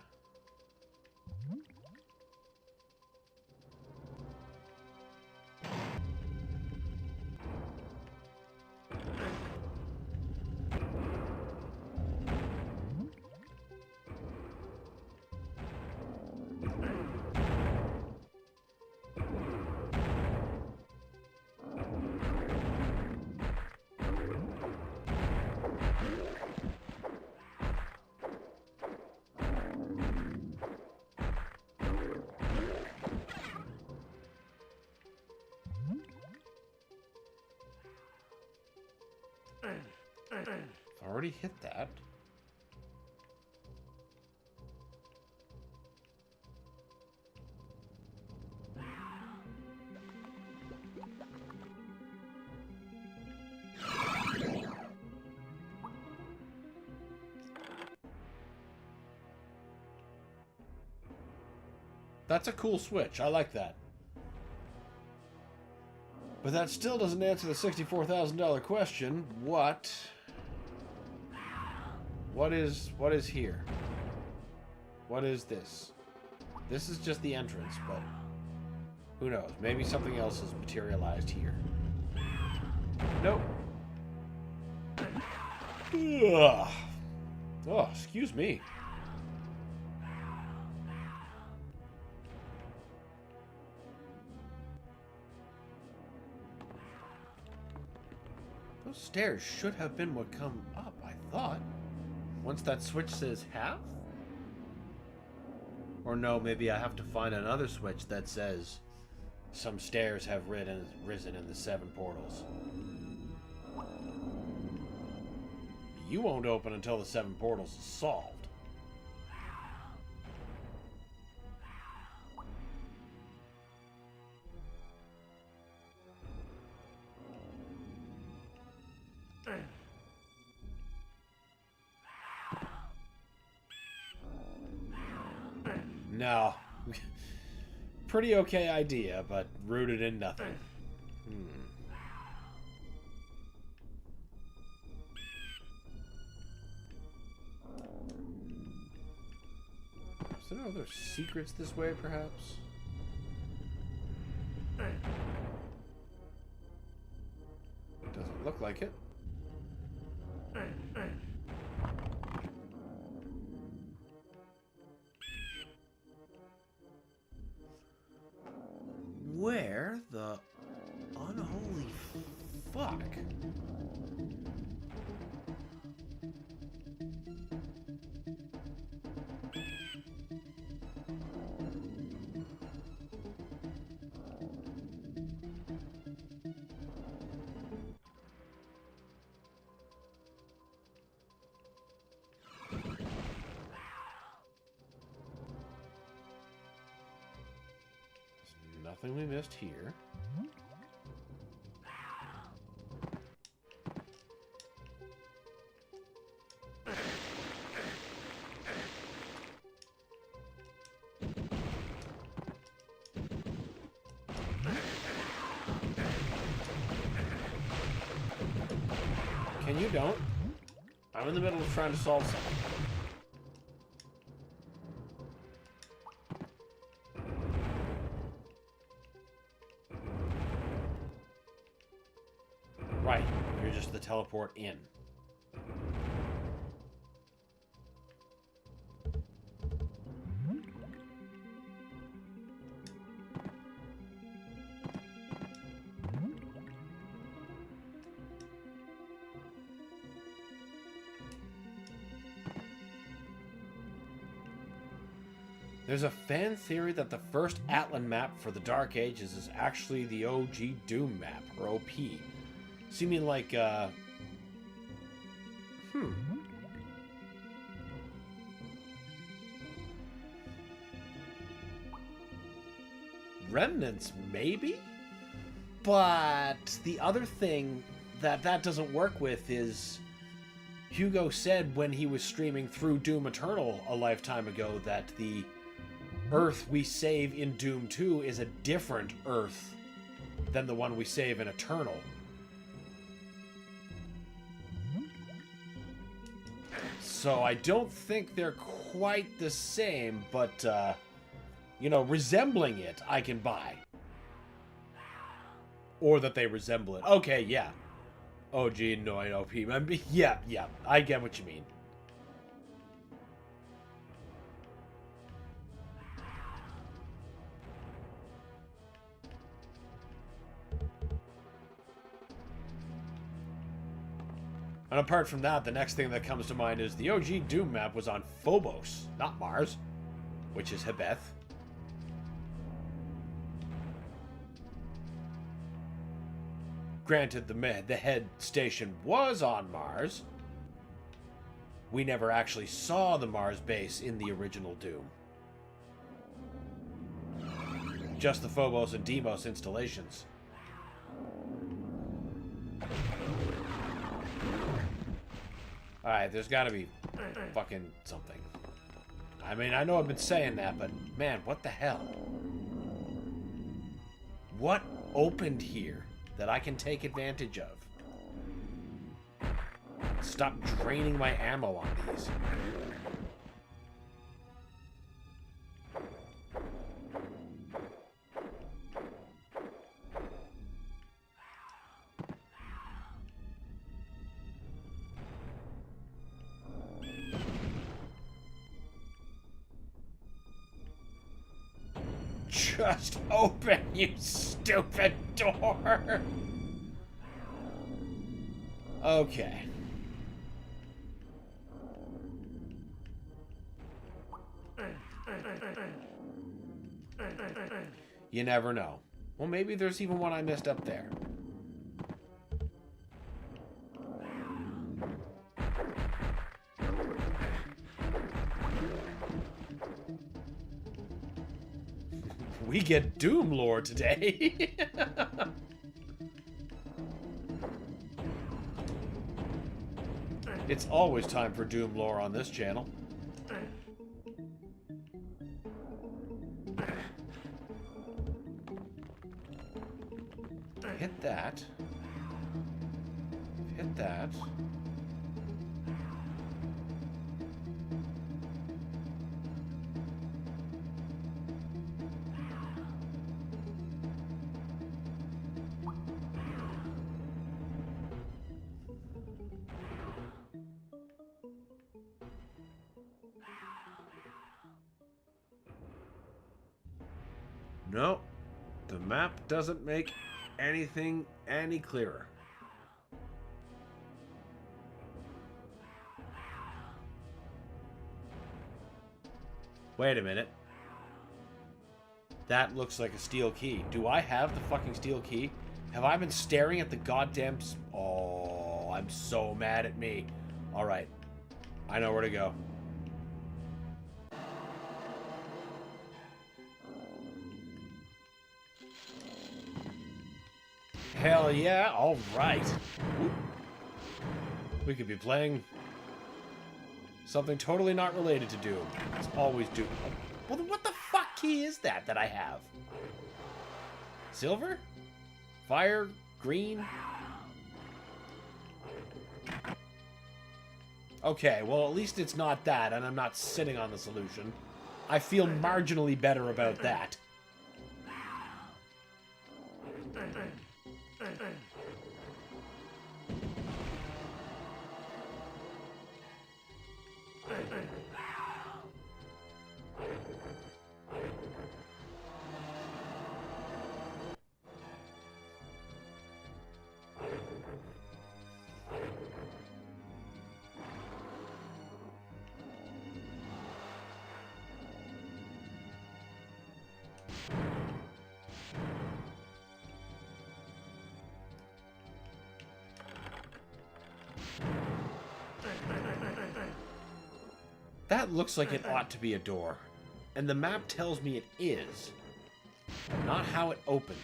Already hit that. That's a cool switch. I like that. But that still doesn't answer the $64,000 question. What is here? What is this? This is just the entrance, but who knows? Maybe something else has materialized here. Nope. Ugh. Oh, excuse me. Those stairs should have been what come up, I thought. Once that switch says half? Or no, maybe I have to find another switch that says some stairs have risen in the 7 portals. You won't open until the 7 portals is solved. No. Pretty okay idea, but rooted in nothing. Is there no other secrets this way, perhaps? Doesn't look like it. Where the unholy fuck? Nothing we missed here. Can you don't? I'm in the middle of trying to solve something. Right, you're just the teleport in. There's a fan theory that the first Atlan map for the Dark Ages is actually the OG Doom map, or OP. Seeming like, Remnants, maybe? But the other thing that doesn't work with is Hugo said when he was streaming through Doom Eternal a lifetime ago that the Earth we save in Doom 2 is a different Earth than the one we save in Eternal. So I don't think they're quite the same, but, you know, resembling it, I can buy. Or that they resemble it. Okay, yeah. OG, annoying OP. Yeah, I get what you mean. And apart from that, the next thing that comes to mind is the OG Doom map was on Phobos, not Mars, which is Hebeth. Granted, the head station was on Mars. We never actually saw the Mars base in the original Doom. Just the Phobos and Deimos installations. Alright, there's gotta be fucking something. I mean, I know I've been saying that, but man, what the hell? What opened here that I can take advantage of? Stop draining my ammo on these. Just open, you stupid door! Okay. You never know. Well, maybe there's even one I missed up there. We get Doom lore today. It's always time for Doom lore on this channel. hit that. Hit that. No, the map doesn't make anything any clearer. Wait a minute. That looks like a steel key. Do I have the fucking steel key? Have I been staring at the goddamn... Oh, I'm so mad at me. Alright. I know where to go. Hell yeah, alright. We could be playing something totally not related to Doom. It's always Doom. Well, then what the fuck key is that I have? Silver? Fire? Green? Okay, well at least it's not that, and I'm not sitting on the solution. I feel marginally better about that. That looks like it ought to be a door, and the map tells me it is, but not how it opens.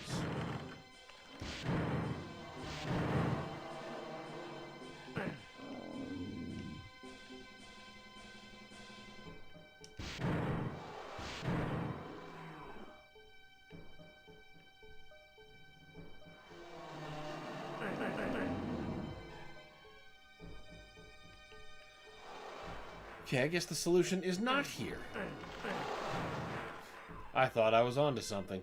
Okay, I guess the solution is not here. I thought I was onto something.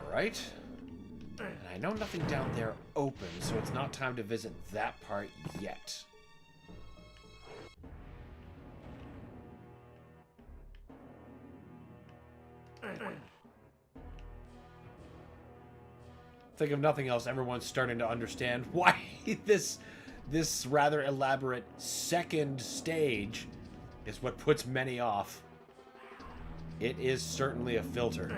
Alright. And I know nothing down there opens, so it's not time to visit that part yet. Think of nothing else, everyone's starting to understand why this rather elaborate second stage is what puts many off. It is certainly a filter.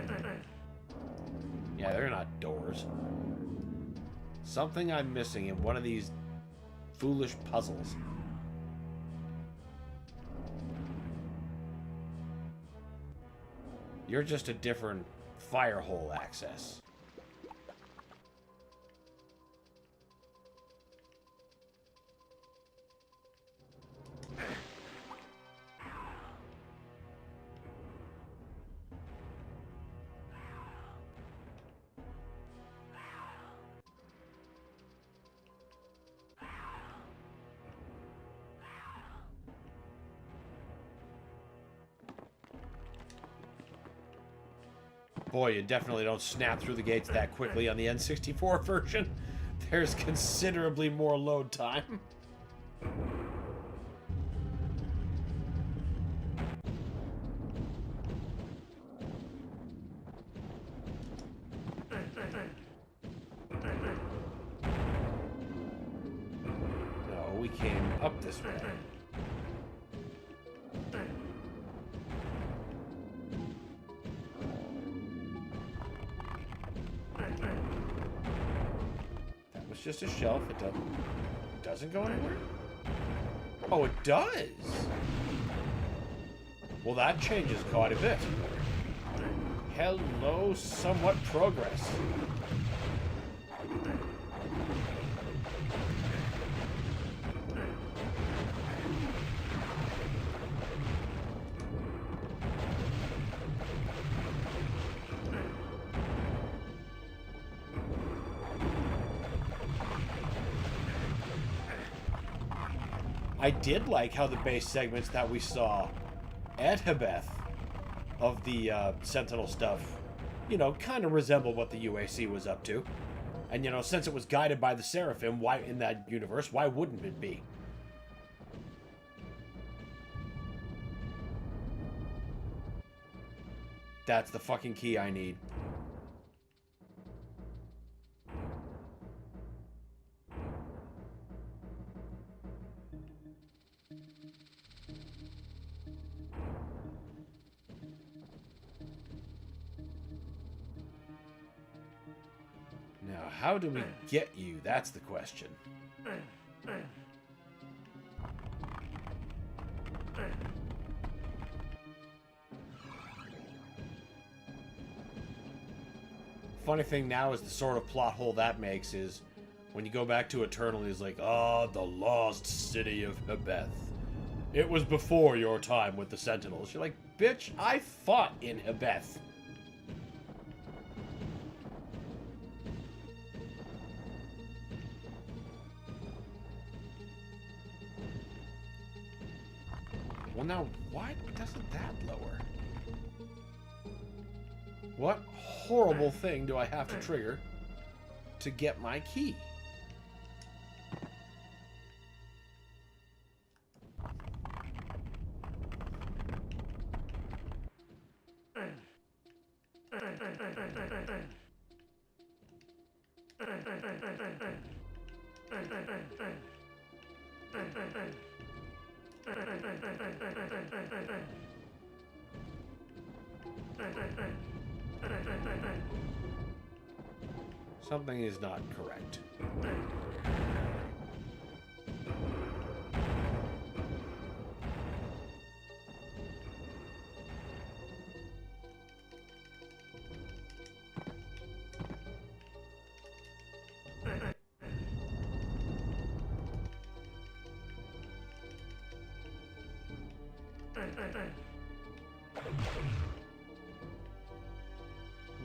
Yeah, they're not doors. Something I'm missing in one of these foolish puzzles. You're just a different fire hole access. Boy, you definitely don't snap through the gates that quickly on the N64 version. There's considerably more load time. No, we came up this way. Just a shelf. It doesn't go anywhere. Oh, it does. Well, that changes quite a bit. Hello, somewhat progress. I did like how the base segments that we saw at Hebeth of the Sentinel stuff, you know, kind of resemble what the UAC was up to. And, you know, since it was guided by the Seraphim, why in that universe, why wouldn't it be? That's the fucking key I need. Now, how do we get you? That's the question. Funny thing now is the sort of plot hole that makes is when you go back to Eternal, he's like, "Ah, the lost city of Hebeth. It was before your time with the Sentinels." You're like, "Bitch, I fought in Hebeth." Well, now, why doesn't that lower? What horrible thing do I have to trigger to get my key? Something is not correct.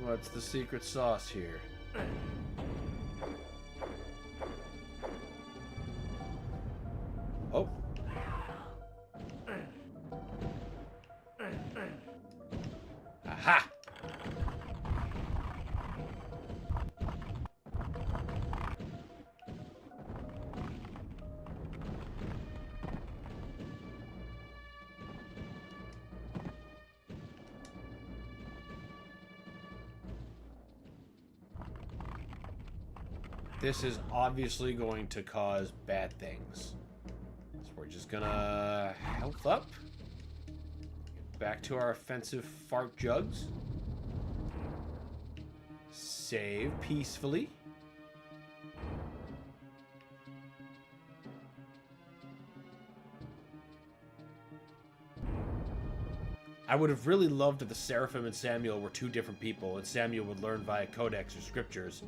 What's the secret sauce here? Oh. Aha! This is obviously going to cause bad things. So we're just gonna health up. Get back to our offensive fart jugs. Save peacefully. I would have really loved if the Seraphim and Samuel were two different people, and Samuel would learn via Codex or Scriptures.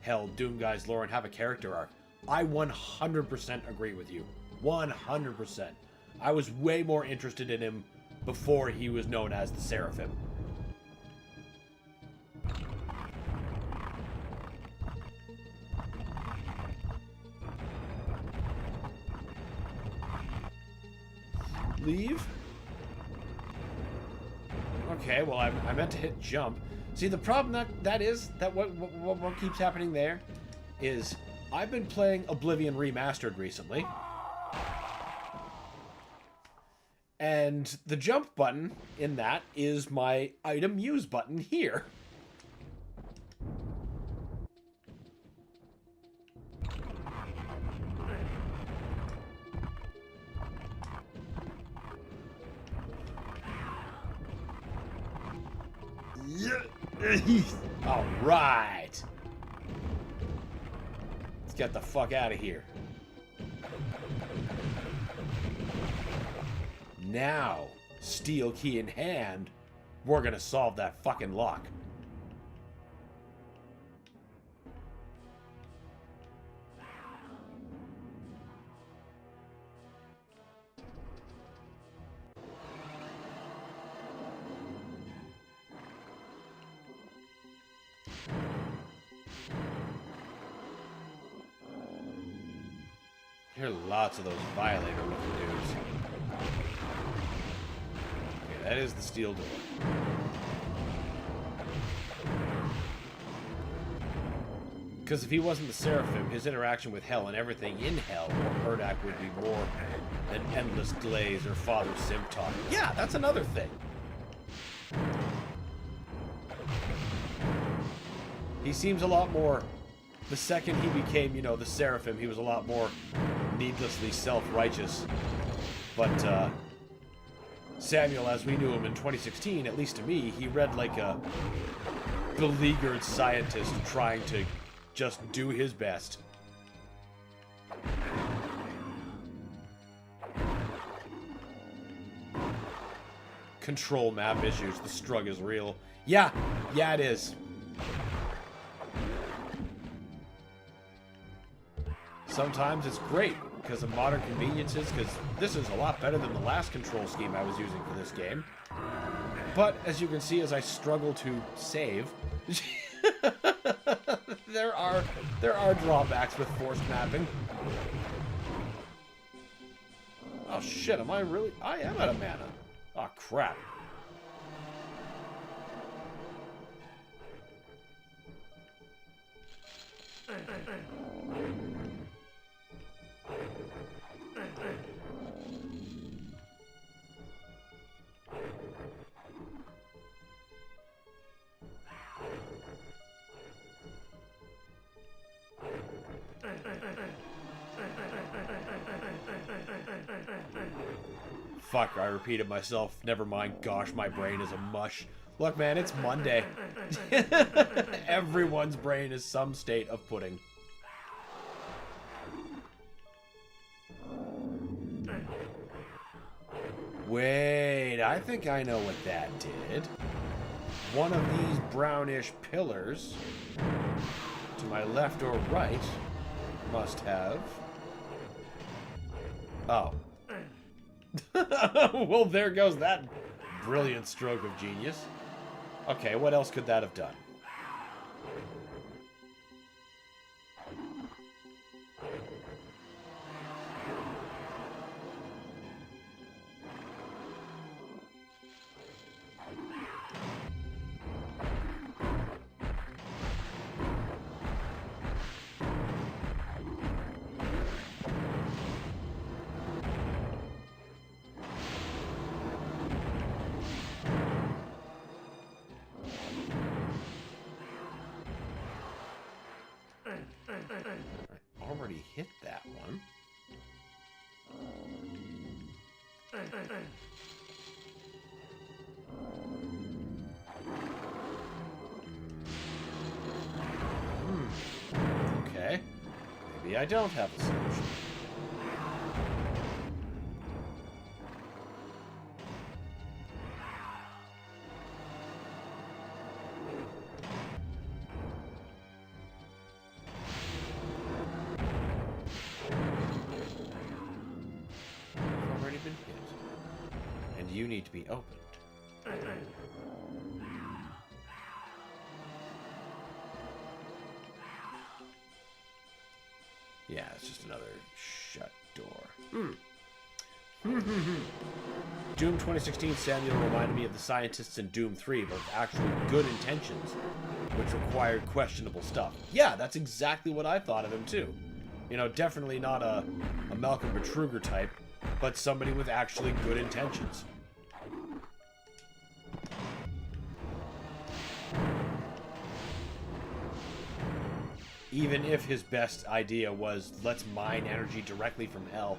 Hell, Doomguy's lore and have a character arc. I 100% agree with you. 100%. I was way more interested in him before he was known as the Seraphim. Leave? Okay, well, I meant to hit jump. See, the problem that is that what keeps happening there is I've been playing Oblivion Remastered recently, and the jump button in that is my item use button here. All right. Let's get the fuck out of here. Now, steel key in hand, we're gonna solve that fucking lock. Here are lots of those violator-looking dudes. Okay, that is the steel door. Because if he wasn't the Seraphim, his interaction with Hell and everything in Hell or Urdak would be more than endless glaze or Father Sim talk. Yeah, that's another thing. He seems a lot more... The second he became, you know, the Seraphim, he was a lot more needlessly self-righteous. But, Samuel, as we knew him in 2016, at least to me, he read like a beleaguered scientist trying to just do his best. Control map issues. The struggle is real. Yeah, it is. Sometimes it's great because of modern conveniences, because this is a lot better than the last control scheme I was using for this game. But as you can see, as I struggle to save, there are drawbacks with forced mapping. Oh shit, am I really? I am out of mana. Oh crap. Fuck, I repeated myself. Never mind. Gosh, my brain is a mush. Look, man, it's Monday. Everyone's brain is some state of pudding. Wait, I think I know what that did. One of these brownish pillars to my left or right must have... Oh. Well, there goes that brilliant stroke of genius. Okay, what else could that have done? Already hit that one. Okay. Maybe I don't have a solution. You need to be opened. Yeah, it's just another shut door. Doom 2016 Samuel reminded me of the scientists in Doom 3, but with actually good intentions, which required questionable stuff. Yeah, that's exactly what I thought of him too. You know, definitely not a Malcolm Betruger type, but somebody with actually good intentions. Even if his best idea was, let's mine energy directly from hell.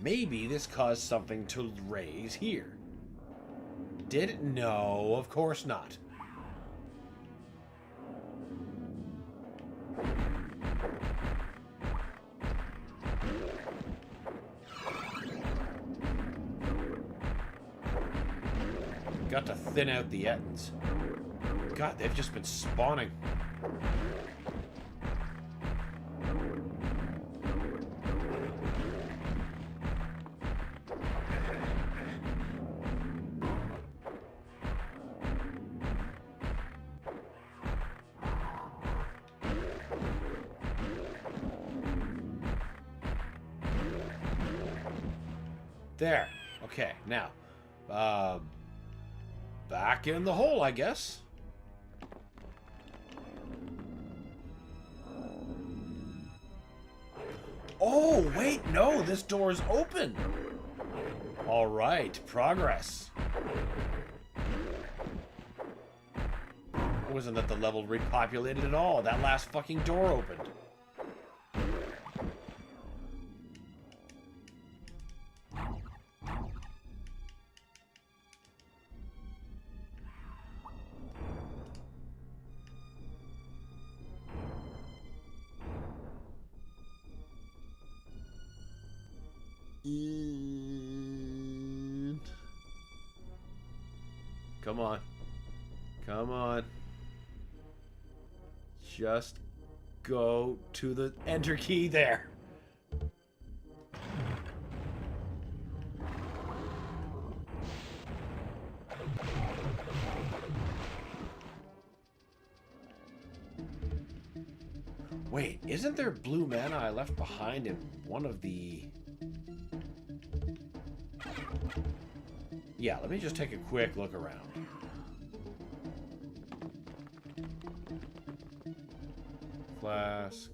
Maybe this caused something to raise here. Did it? No, of course not. Got to thin out the Ettins. God, they've just been spawning. There. Okay, now. Back in the hole, I guess. Oh, wait, no, this door's open. All right, progress. It wasn't that the level repopulated at all. That last fucking door opened. Come on. Come on. Just go to the enter key there. Wait, isn't there blue mana I left behind in one of the... Yeah, let me just take a quick look around. Flask,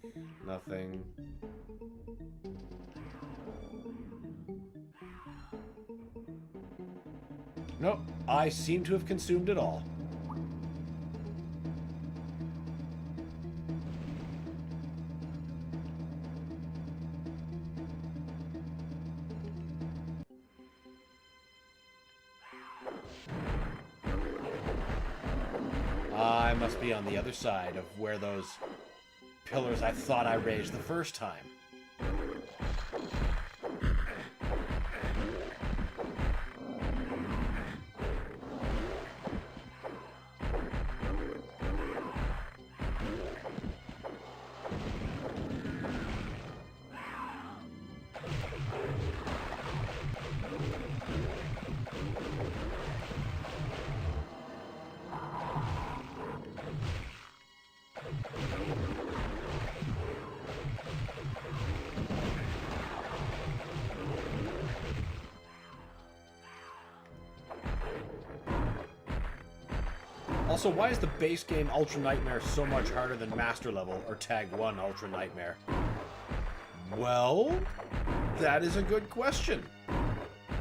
nothing. Nope, I seem to have consumed it all. I must be on the other side of where those pillars I thought I raised the first time. Also, why is the base game Ultra Nightmare so much harder than Master Level or Tag 1 Ultra Nightmare? Well, that is a good question.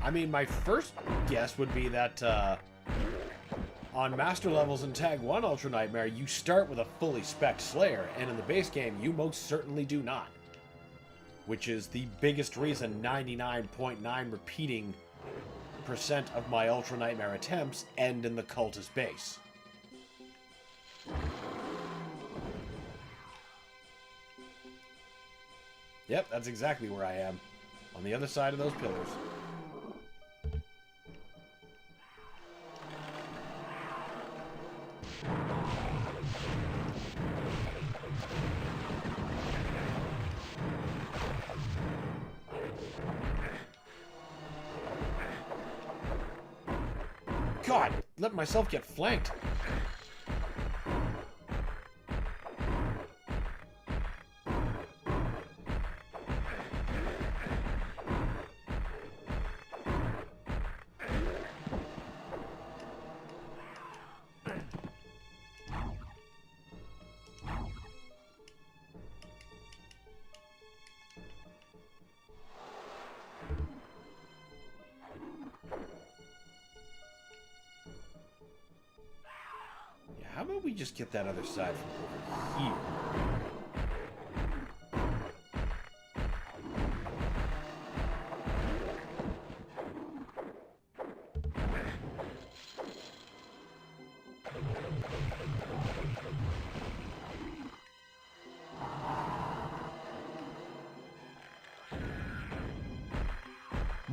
I mean, my first guess would be that on Master Levels in Tag 1 Ultra Nightmare, you start with a fully spec'd Slayer, and in the base game, you most certainly do not. Which is the biggest reason 99.9 repeating % of my Ultra Nightmare attempts end in the Cultist base. Yep, that's exactly where I am. On the other side of those pillars. God, let myself get flanked. How about we just get that other side from over here?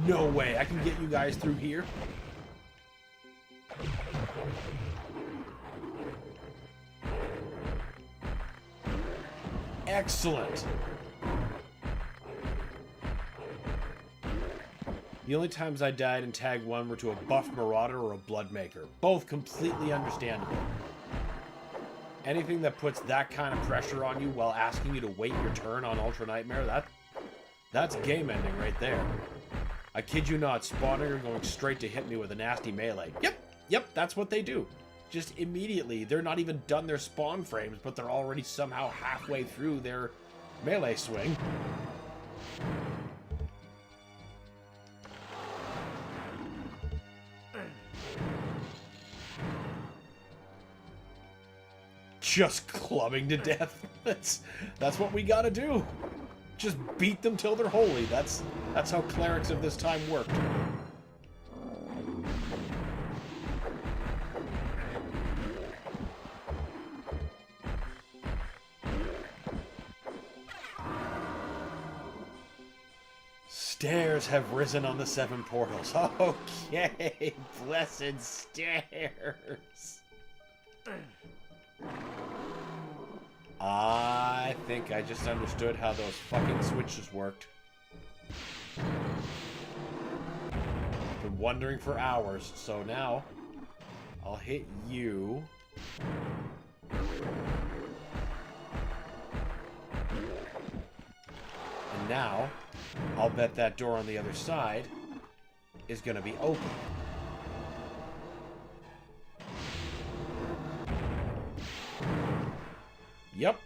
No way, I can get you guys through here? Excellent. The only times I died in Tag 1 were to a buff Marauder or a Bloodmaker. Both completely understandable. Anything that puts that kind of pressure on you while asking you to wait your turn on Ultra Nightmare, that's game ending right there. I kid you not, spawning are going straight to hit me with a nasty melee. Yep, that's what they do. Just immediately, they're not even done their spawn frames, but they're already somehow halfway through their melee swing. Just clubbing to death. That's what we gotta do. Just beat them till they're holy. That's how clerics of this time worked. Stairs have risen on the 7 portals. Okay, blessed stairs. I think I just understood how those fucking switches worked. Been wondering for hours, so now I'll hit you. And now I'll bet that door on the other side is gonna be open. Yep.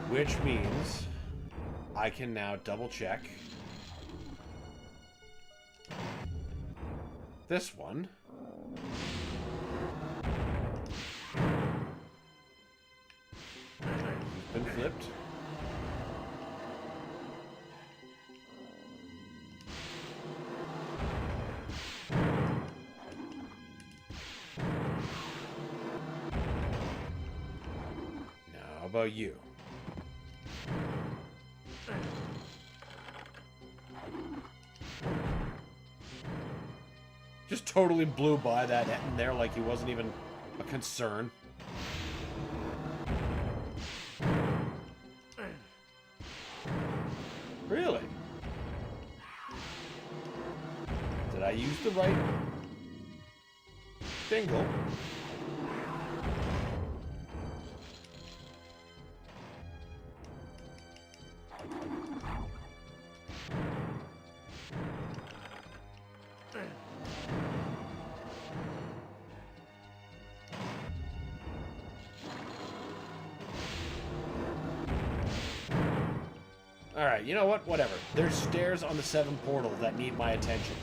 Which means I can now double check this one. Been flipped. Now, how about you? Just totally blew by that in there like he wasn't even a concern. Really? Did I use the right dingle? Alright, you know what? Whatever. There's stairs on the 7 portal that need my attention.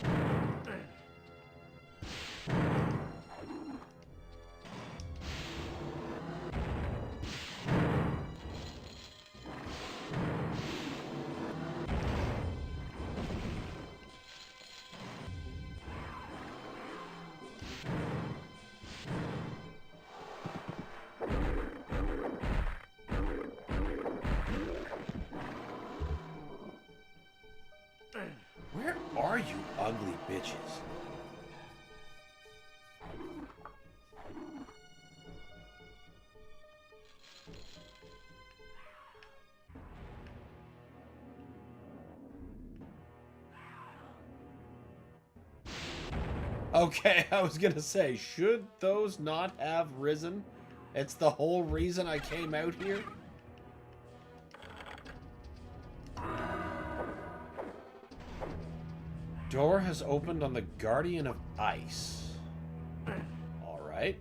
Where are you, ugly bitches? Okay, I was gonna say, should those not have risen? It's the whole reason I came out here. Door has opened on the Guardian of Ice. Alright.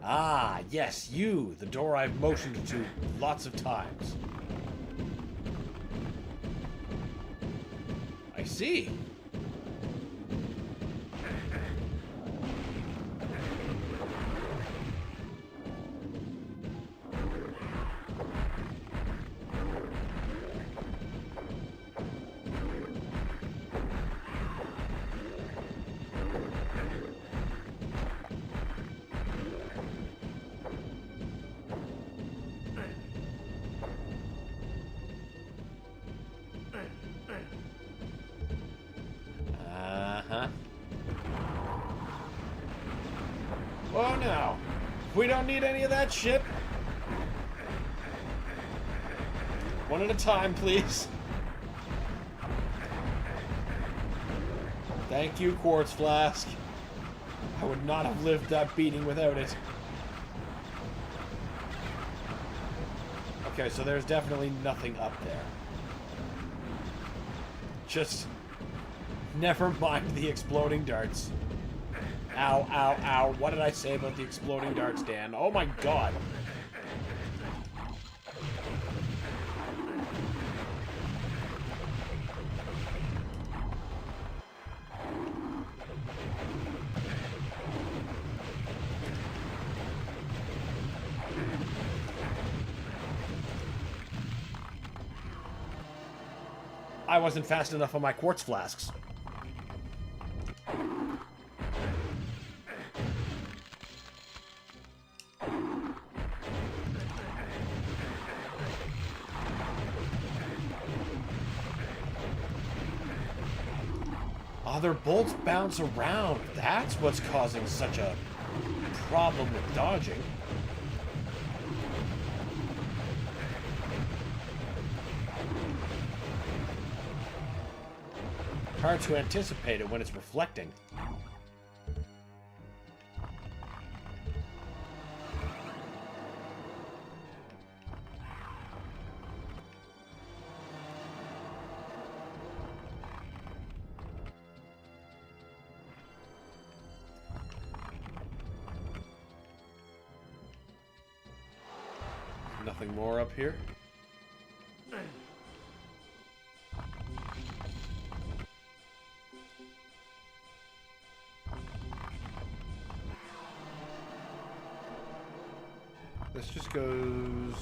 Ah, yes, you, the door I've motioned to lots of times. I see. now. We don't need any of that shit. One at a time, please. Thank you, Quartz Flask. I would not have lived that beating without it. Okay, so there's definitely nothing up there. Just never mind the exploding darts. Ow, ow, ow. What did I say about the exploding darts, Dan? Oh my god. I wasn't fast enough on my quartz flasks. Oh, their bolts bounce around. That's what's causing such a problem with dodging. Hard to anticipate it when it's reflecting. Nothing more up here. This just goes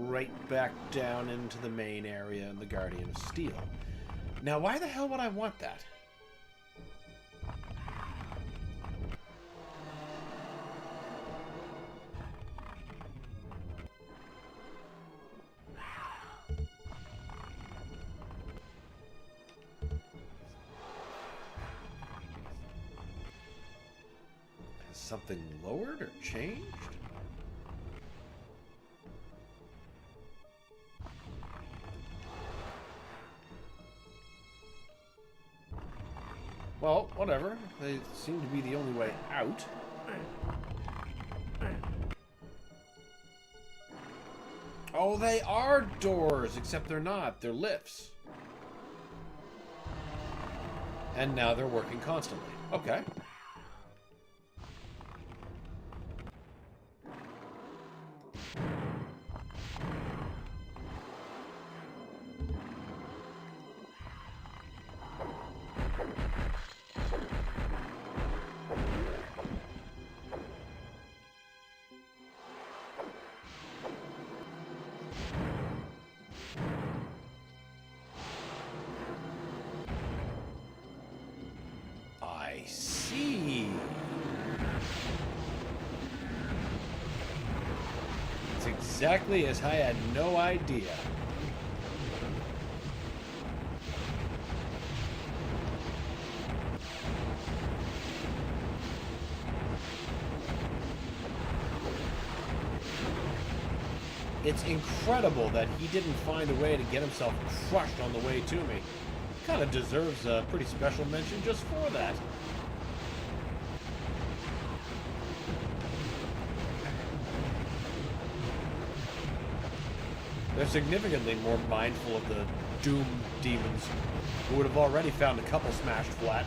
right back down into the main area in the Guardian of Steel. Now, why the hell would I want that? Has something lowered or changed? Well, whatever. They seem to be the only way out. Oh, they are doors, except they're not. They're lifts. And now they're working constantly. Okay. I see. It's exactly as I had no idea. It's incredible that he didn't find a way to get himself crushed on the way to me. Kind of deserves a pretty special mention just for that. They're significantly more mindful of the Doom demons, who would have already found a couple smashed flat.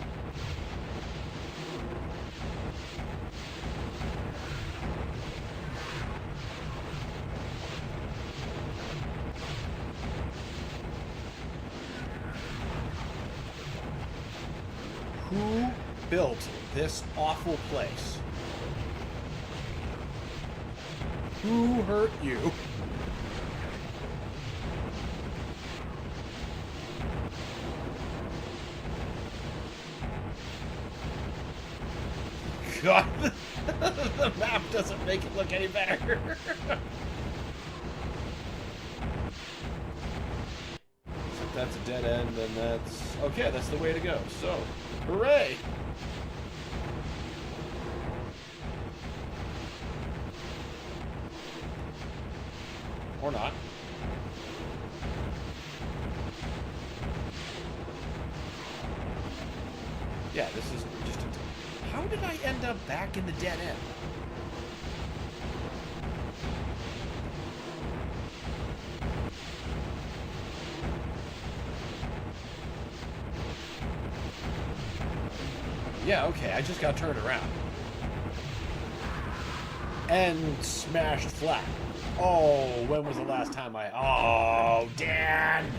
Who built this awful place? Who hurt you? God, the map doesn't make it look any better. If that's a dead end, then that's... Okay, that's the way to go. So, hooray! Or not. Yeah, this is just a... How did I end up back in the dead end? Yeah, okay, I just got turned around. And smashed flat. Oh, when was the last time I... Oh, Dan!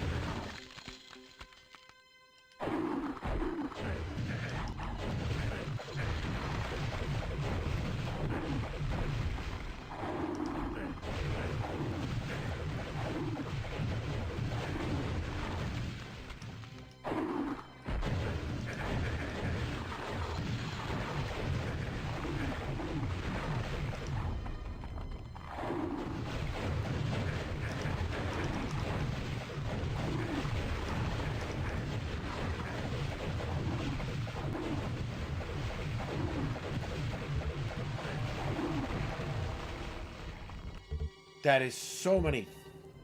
That is so many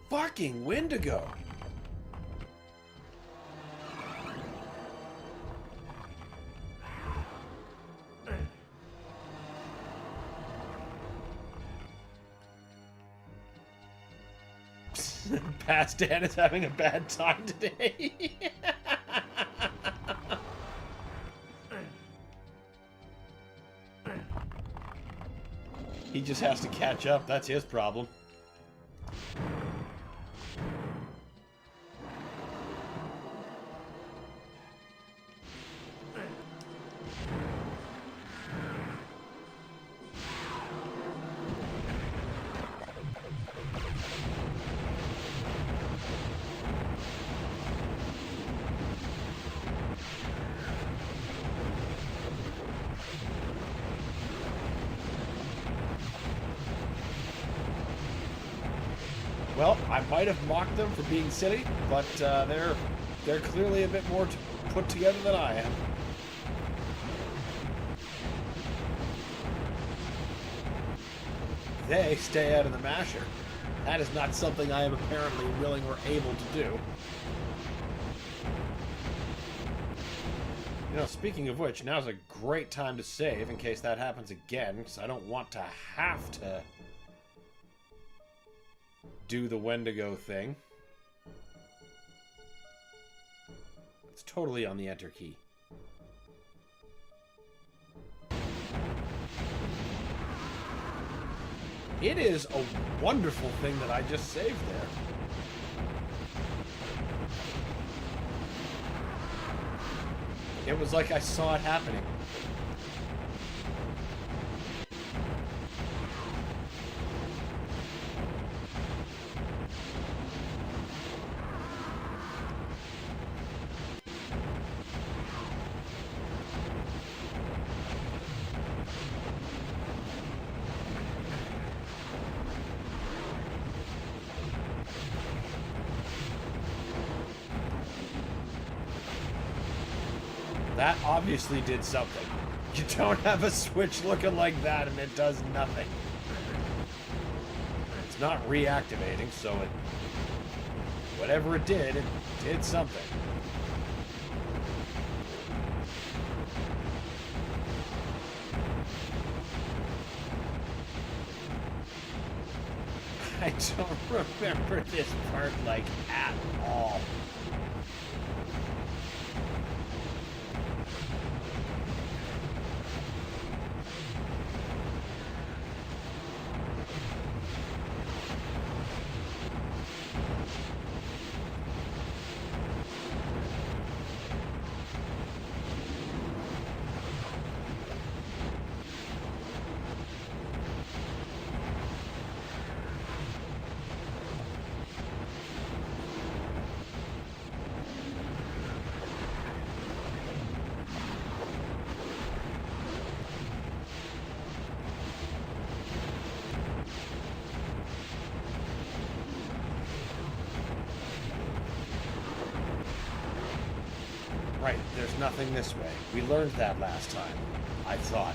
fucking Wendigo. Past Dan is having a bad time today. He just has to catch up. That's his problem. Well, I might have mocked them for being silly, but they're clearly a bit more put together than I am. They stay out of the masher. That is not something I am apparently willing or able to do. You know, speaking of which, now's a great time to save in case that happens again, because I don't want to have to do the Wendigo thing. It's totally on the enter key. It is a wonderful thing that I just saved there. It was like I saw it happening. That obviously did something. You don't have a switch looking like that and it does nothing. It's not reactivating, so it... whatever it did something. I don't remember this part, like, at all. Right, there's nothing this way. We learned that last time, I thought.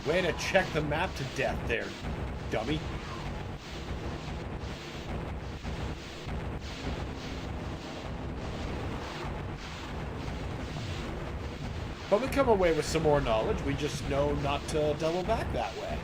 Way to check the map to death there, dummy. But we come away with some more knowledge. We just know not to double back that way.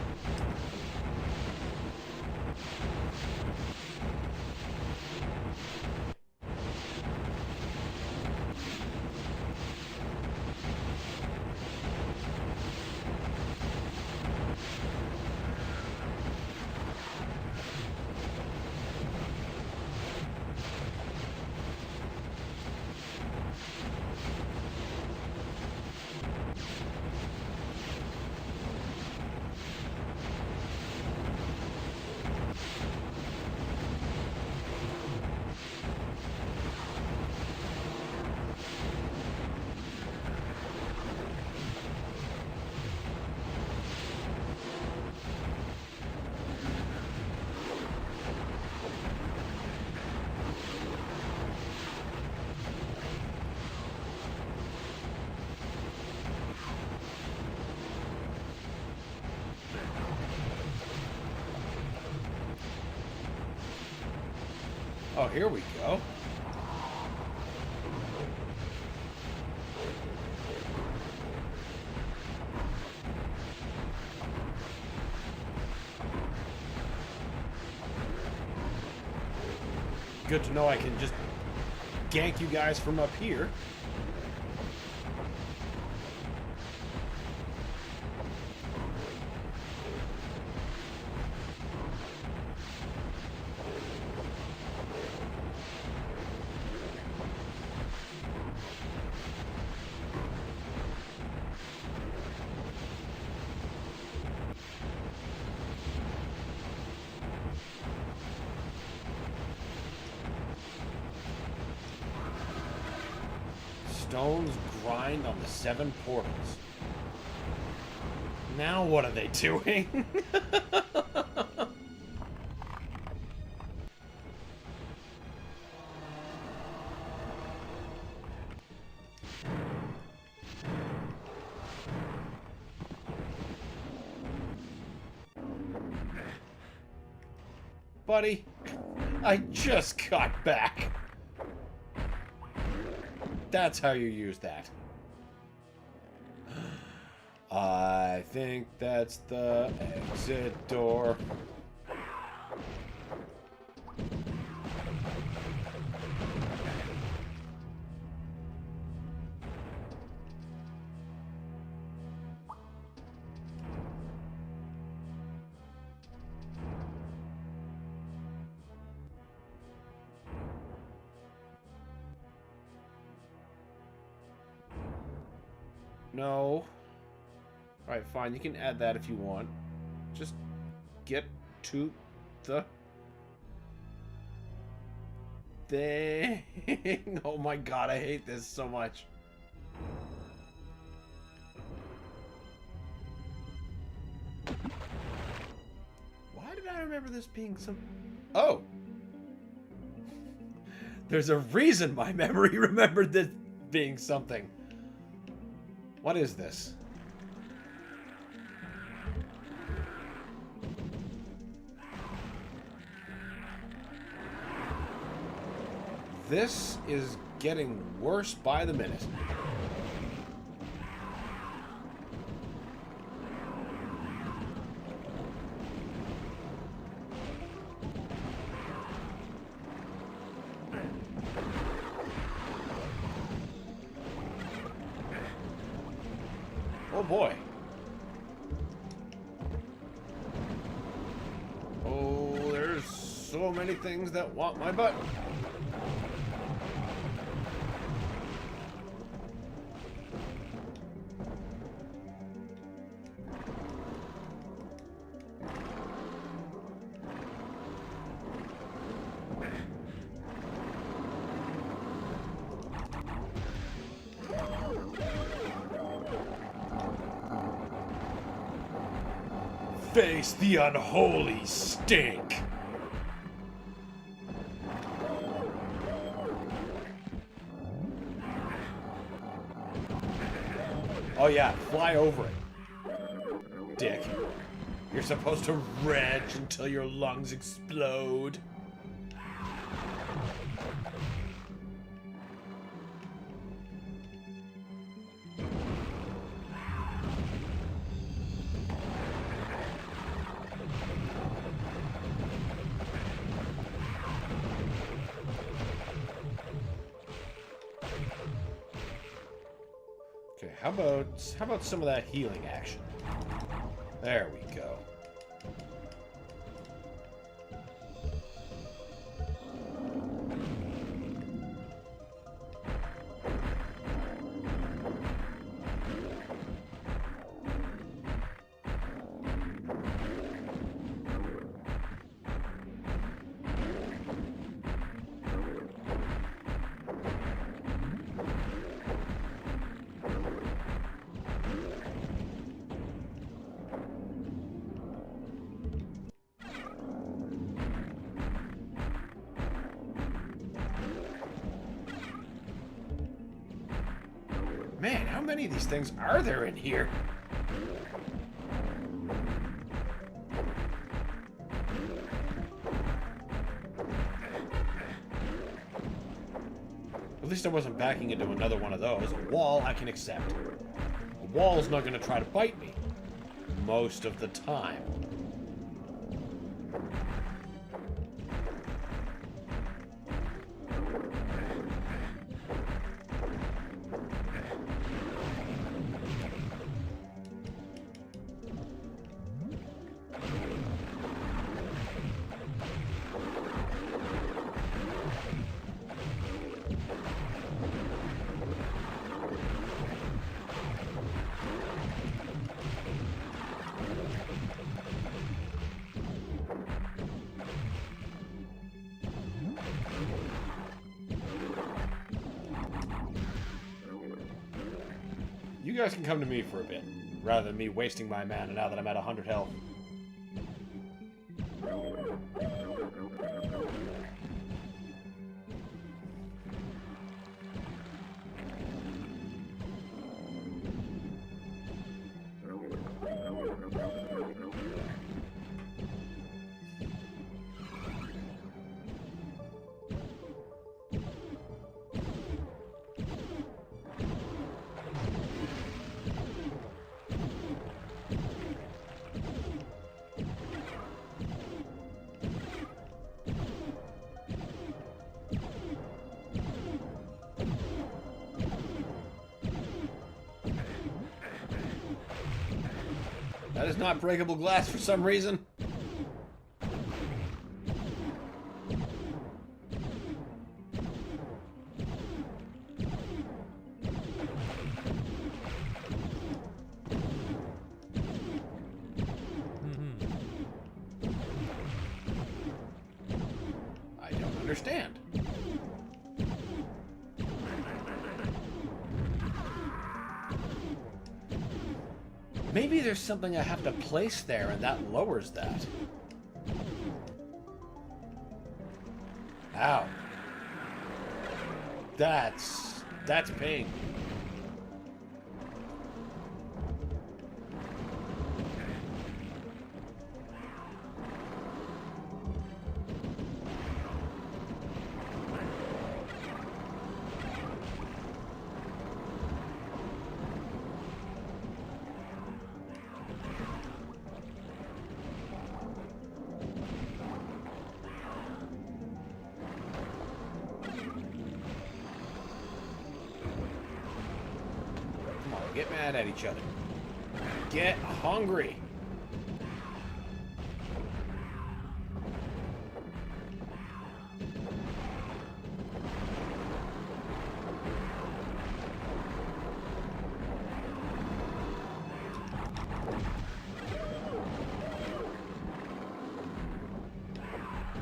Oh, here we go. Good to know I can just gank you guys from up here. Stones grind on the 7 portals. Now what are they doing? Buddy, I just got back. That's how you use that. I think that's the exit door. No. Alright, fine. You can add that if you want. Just get to the thing. Oh my god, I hate this so much. Why did I remember this being some... Oh! There's a reason my memory remembered this being something. What is this? This is getting worse by the minute. Oh boy. Oh, there's so many things that want my butt. Face the unholy stink. Oh yeah, fly over it. dick. You're supposed to reg until your lungs explode. Okay, how about some of that healing action? There we go. Man, how many of these things are there in here? At least I wasn't backing into another one of those. A wall I can accept. A wall's not going to try to bite me. Most of the time. You guys can come to me for a bit, rather than me wasting my mana now that I'm at 100 health. That is not breakable glass for some reason. I don't understand. Maybe there's something I have to place there and that lowers that. Ow. That's pain. Get mad at each other. Get hungry.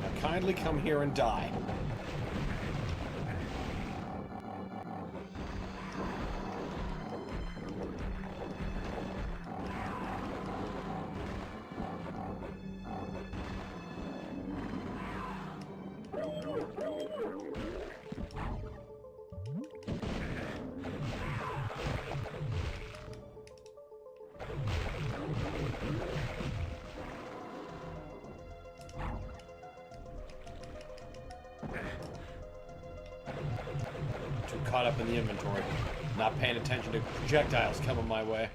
Now kindly come here and die. caught up in the inventory, not paying attention to projectiles coming my way.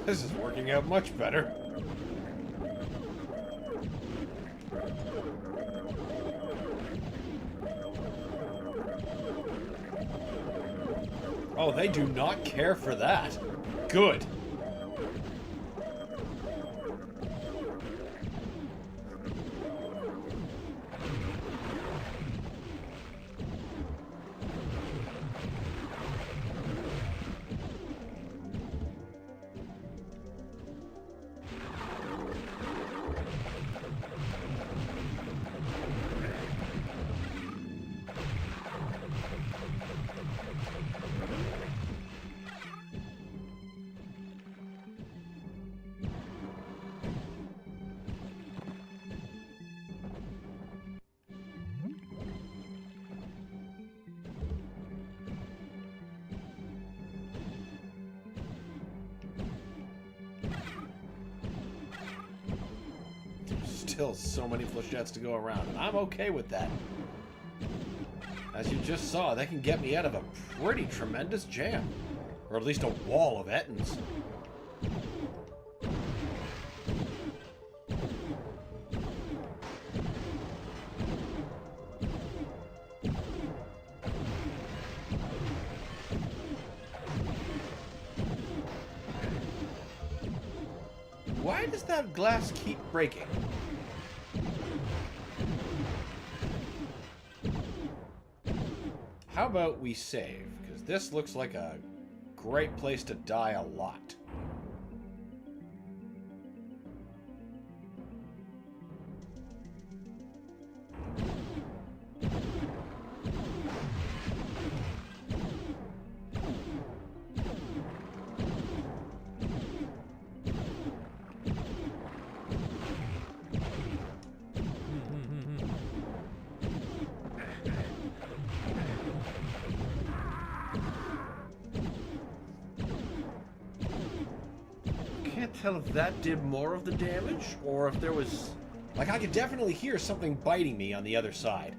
This is working out much better. Oh, they do not care for that. Good. Still so many flechettes to go around, and I'm okay with that. As you just saw, they can get me out of a pretty tremendous jam. Or at least a wall of Ettins. Why does that glass keep breaking? How about we save? Because this looks like a great place to die a lot. Tell if that did more of the damage, or if there was... Like, I could definitely hear something biting me on the other side.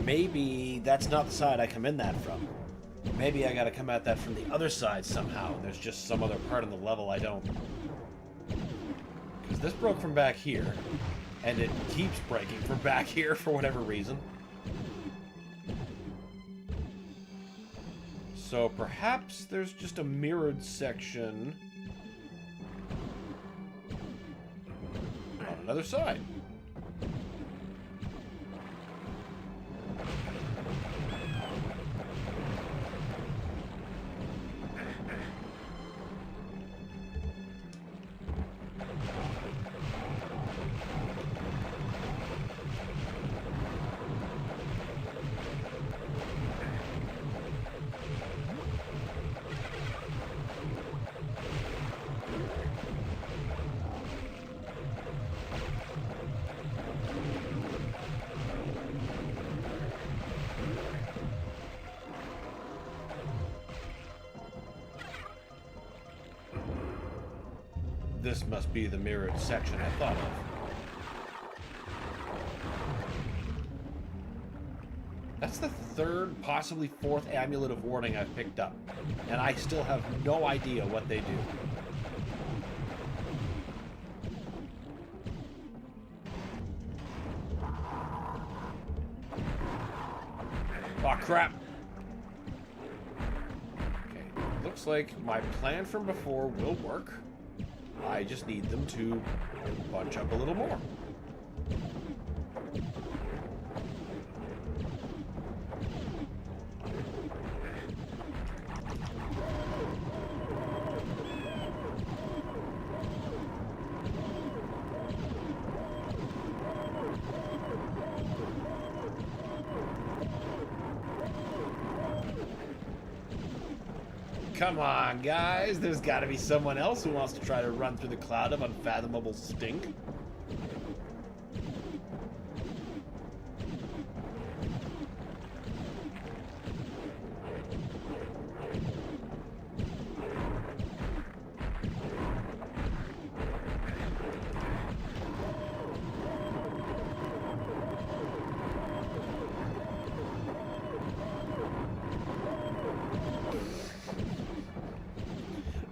Maybe that's not the side I come in that from. Maybe I gotta come at that from the other side somehow, and there's just some other part of the level I don't... Because this broke from back here, and it keeps breaking from back here for whatever reason. So perhaps there's just a mirrored section on another side. This must be the mirrored section I thought of. That's the third, possibly fourth amulet of warding I've picked up, and I still have no idea what they do. Oh, crap. looks like my plan from before will work. I just need them to bunch up a little more. Come on, guys. There's got to be someone else who wants to try to run through the cloud of unfathomable stink.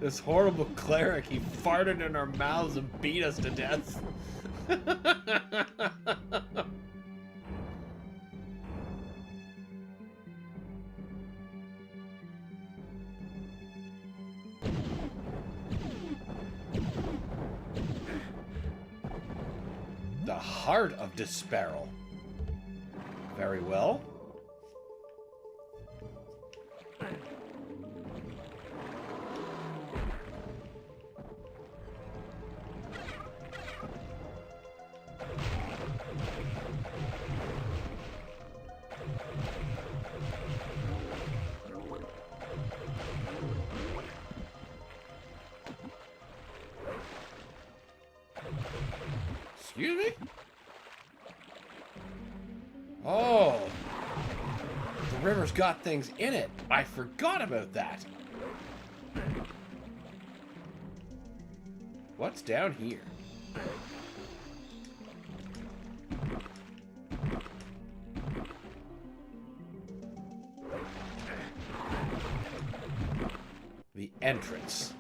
This horrible cleric, he farted in our mouths and beat us to death. The Heart of Disparel. Very well. Excuse me? Oh. The river's got things in it. I forgot about that. What's down here? The entrance.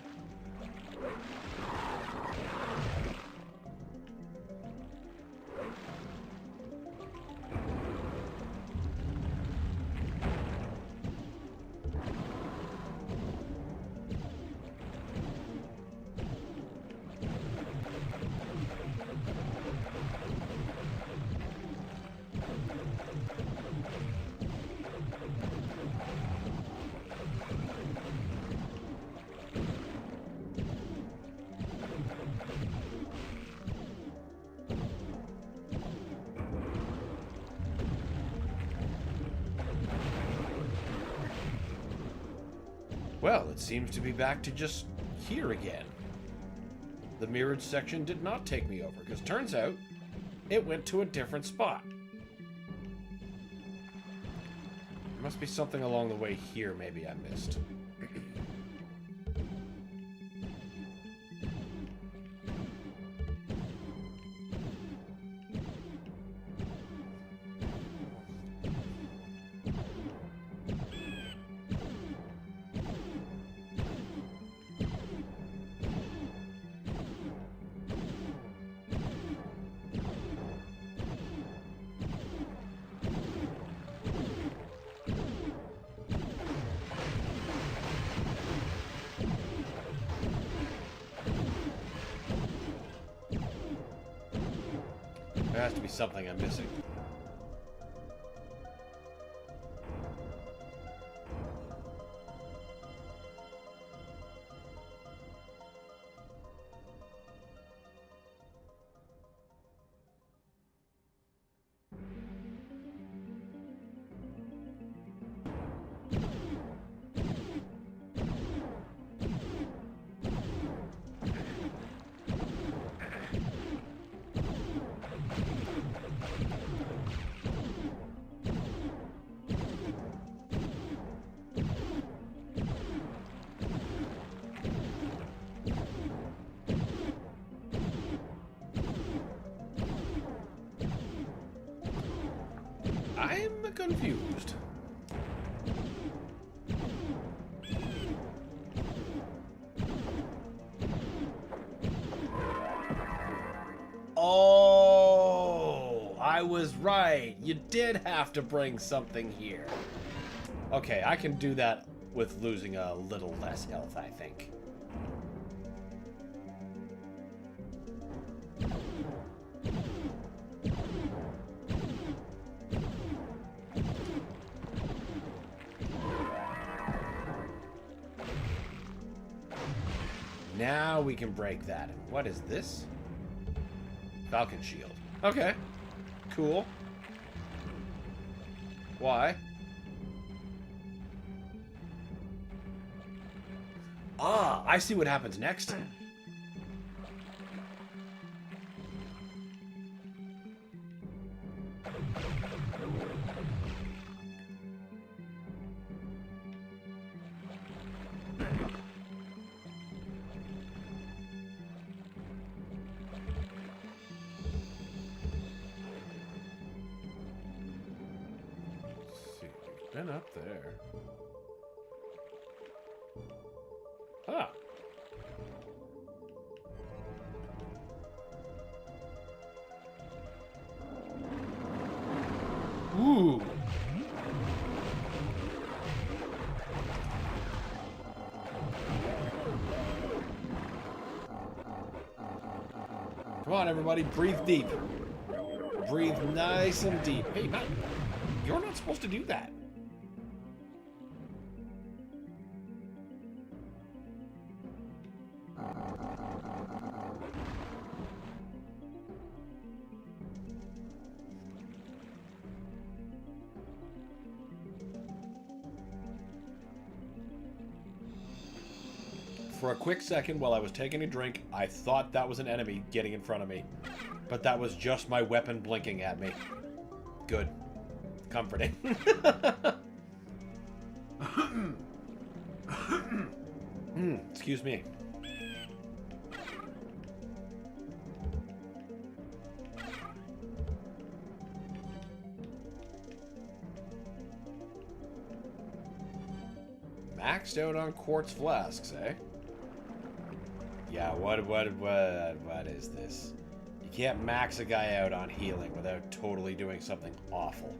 Well, it seems to be back to just here again. The mirrored section did not take me over, because turns out it went to a different spot. There must be something along the way here maybe I missed. There has to be something I'm missing. I'm confused. Oh, I was right. You did have to bring something here. Okay, I can do that with losing a little less health, I think. Now we can break that. And what is this? Falcon shield. Okay. Cool. Why? Ah, I see what happens next. Been up there. Huh. Ooh. Come on, everybody, breathe deep. Breathe nice and deep. Hey, Matt, you're not supposed to do that. For a quick second, while I was taking a drink, I thought that was an enemy getting in front of me. But that was just my weapon blinking at me. Good. Comforting. Excuse me. Maxed out on quartz flasks, eh? Yeah, what is this? You can't max a guy out on healing without totally doing something awful.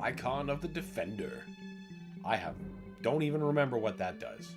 Icon of the Defender. Don't even remember what that does.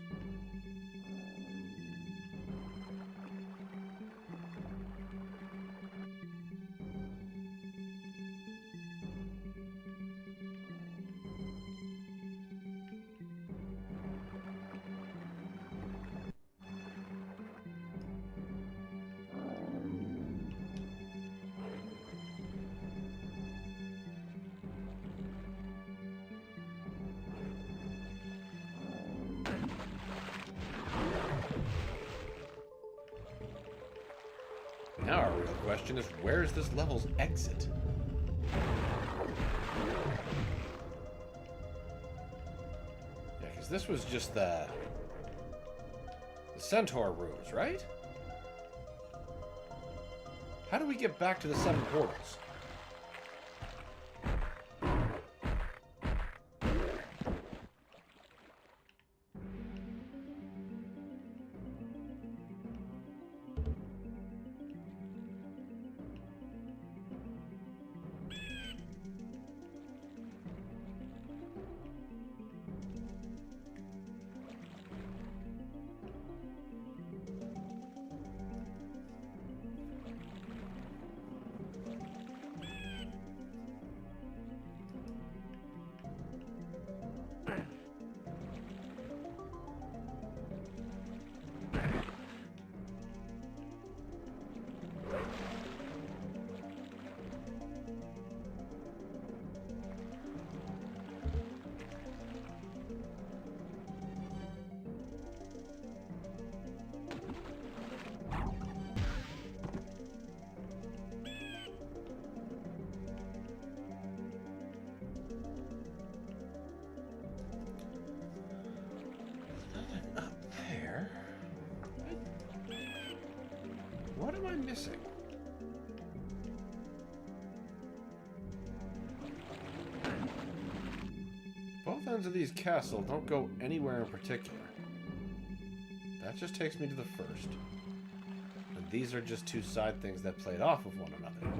Now our real question is, where is this level's exit? Yeah, because this was just the Centaur rooms, right? How do we get back to the 7 portals? What am I missing? Both ends of these castles don't go anywhere in particular. That just takes me to the first. And these are just two side things that played off of one another.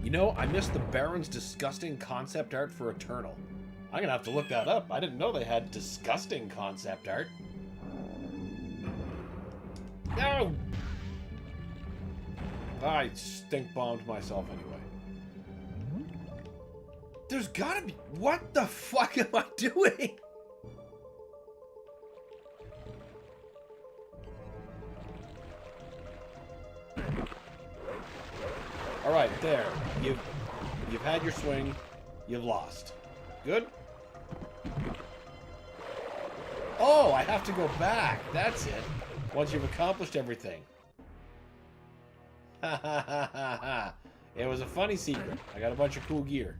You know, I missed the Baron's disgusting concept art for Eternal. I'm gonna have to look that up. I didn't know they had disgusting concept art. No! I stink bombed myself anyway. There's gotta be... What the fuck am I doing? Alright, there. You've had your swing. You've lost. Good? Oh, I have to go back. That's it. Once you've accomplished everything. Ha ha ha ha ha. It was a funny secret. I got a bunch of cool gear.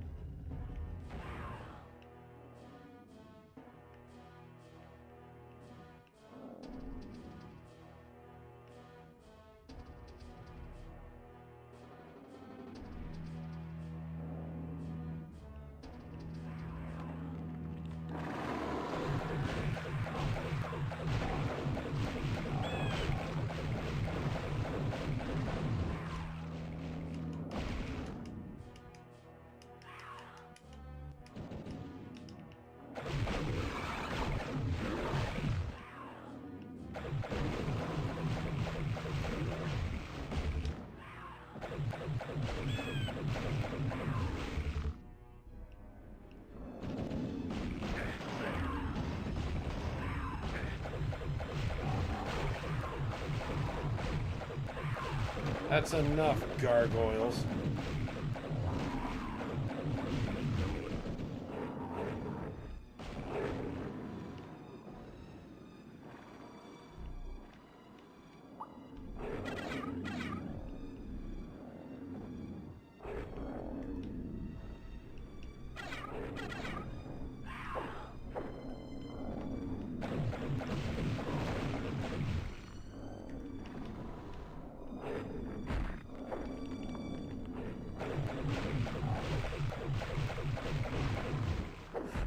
That's enough, gargoyles.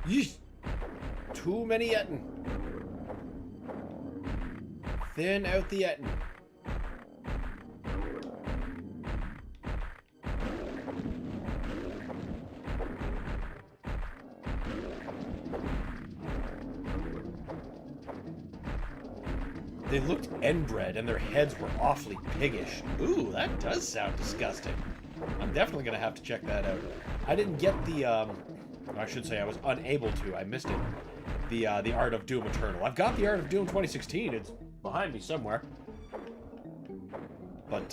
Yeesh. Too many Etten. Thin out the Etten. They looked inbred and their heads were awfully piggish. Ooh, that does sound disgusting. I'm definitely gonna have to check that out. I didn't get the, I should say I was unable to. I missed it. The Art of Doom Eternal. I've got the Art of Doom 2016. It's behind me somewhere. But,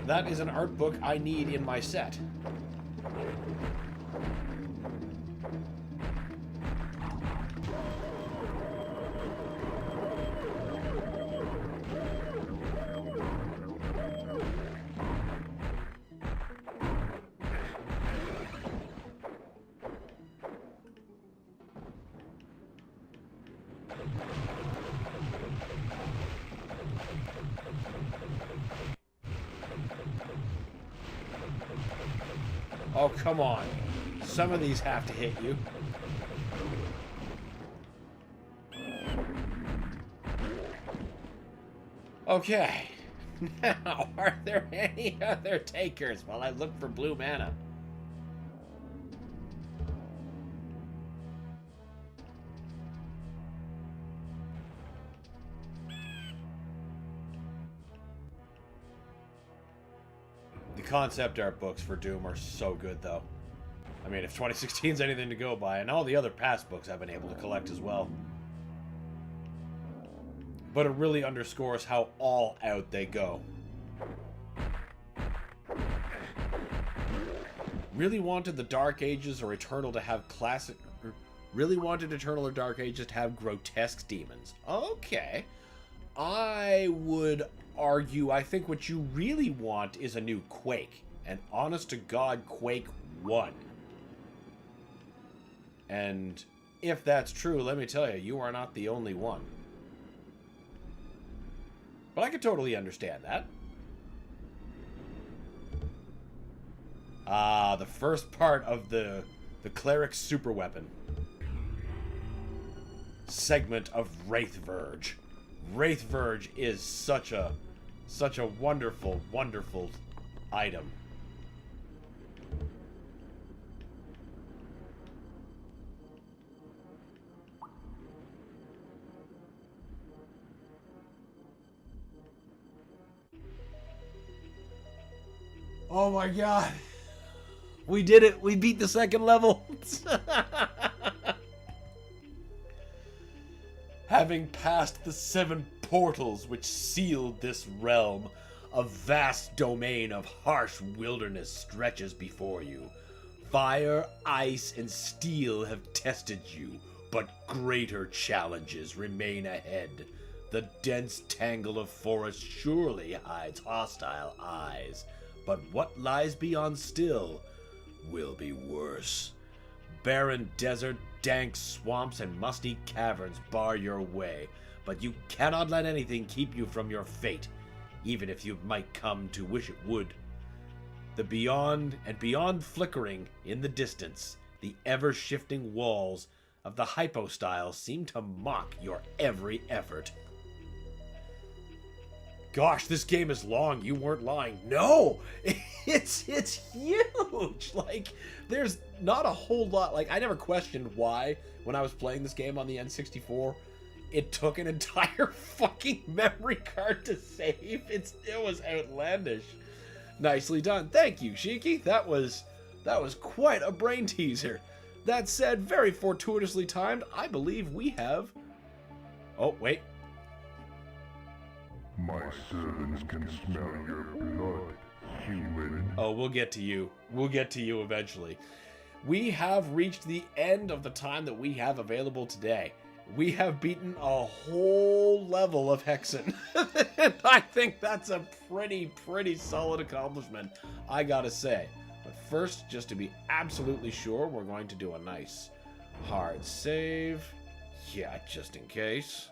that is an art book I need in my set. Oh, come on. Some of these have to hit you. Okay. Now, are there any other takers while I look for blue mana? The concept art books for Doom are so good, though. I mean, if 2016's anything to go by, and all the other past books I've been able to collect as well. But it really underscores how all out they go. Really wanted the Dark Ages or Eternal to have classic... Really wanted Eternal or Dark Ages to have grotesque demons. Okay. I would argue I think what you really want is a new Quake. An honest-to-God Quake 1. And if that's true, let me tell you, you are not the only one. But I could totally understand that. Ah, the first part of the The Cleric's super weapon. Segment of Wraith Verge. Wraith Verge is such a wonderful, wonderful item. Oh my god. We did it. We beat the second level. Having passed the 7 portals which sealed this realm, a vast domain of harsh wilderness stretches before you. Fire, ice, and steel have tested you, but greater challenges remain ahead. The dense tangle of forest surely hides hostile eyes, but what lies beyond still will be worse. Barren desert, dank swamps, and musty caverns bar your way, but you cannot let anything keep you from your fate, even if you might come to wish it would. The beyond and beyond flickering in the distance, the ever-shifting walls of the hypostyle seem to mock your every effort. Gosh, this game is long. You weren't lying. No! It's huge! Like, there's not a whole lot. Like, I never questioned why, when I was playing this game on the N64, it took an entire fucking memory card to save. It was outlandish. Nicely done. Thank you, Shiki. That was quite a brain teaser. That said, very fortuitously timed, I believe we have... Oh, wait. My servants can smell your blood, human. Oh, we'll get to you. We'll get to you eventually. We have reached the end of the time that we have available today. We have beaten a whole level of Hexen. And I think that's a pretty solid accomplishment, I gotta say. But first, just to be absolutely sure, we're going to do a nice hard save. Yeah, just in case.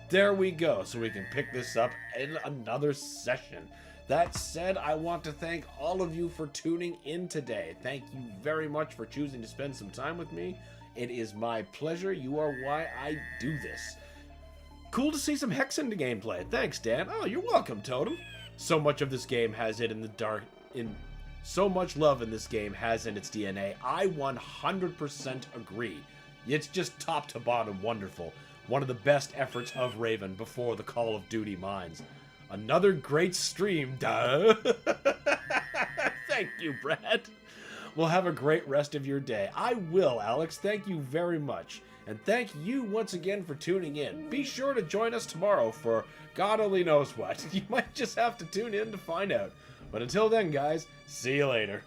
There we go, so we can pick this up in another session. That said, I want to thank all of you for tuning in today. Thank you very much for choosing to spend some time with me. It is my pleasure. You are why I do this. Cool to see some Hexen gameplay. Thanks, Dan. Oh, you're welcome, Totem. So much of this game has it in the dark. So much love in this game has in its DNA. I 100% agree. It's just top to bottom wonderful. One of the best efforts of Raven before the Call of Duty mines. Another great stream, duh. Thank you, Brad. Well, have a great rest of your day. I will, Alex. Thank you very much. And thank you once again for tuning in. Be sure to join us tomorrow for God only knows what. You might just have to tune in to find out. But until then, guys, see you later.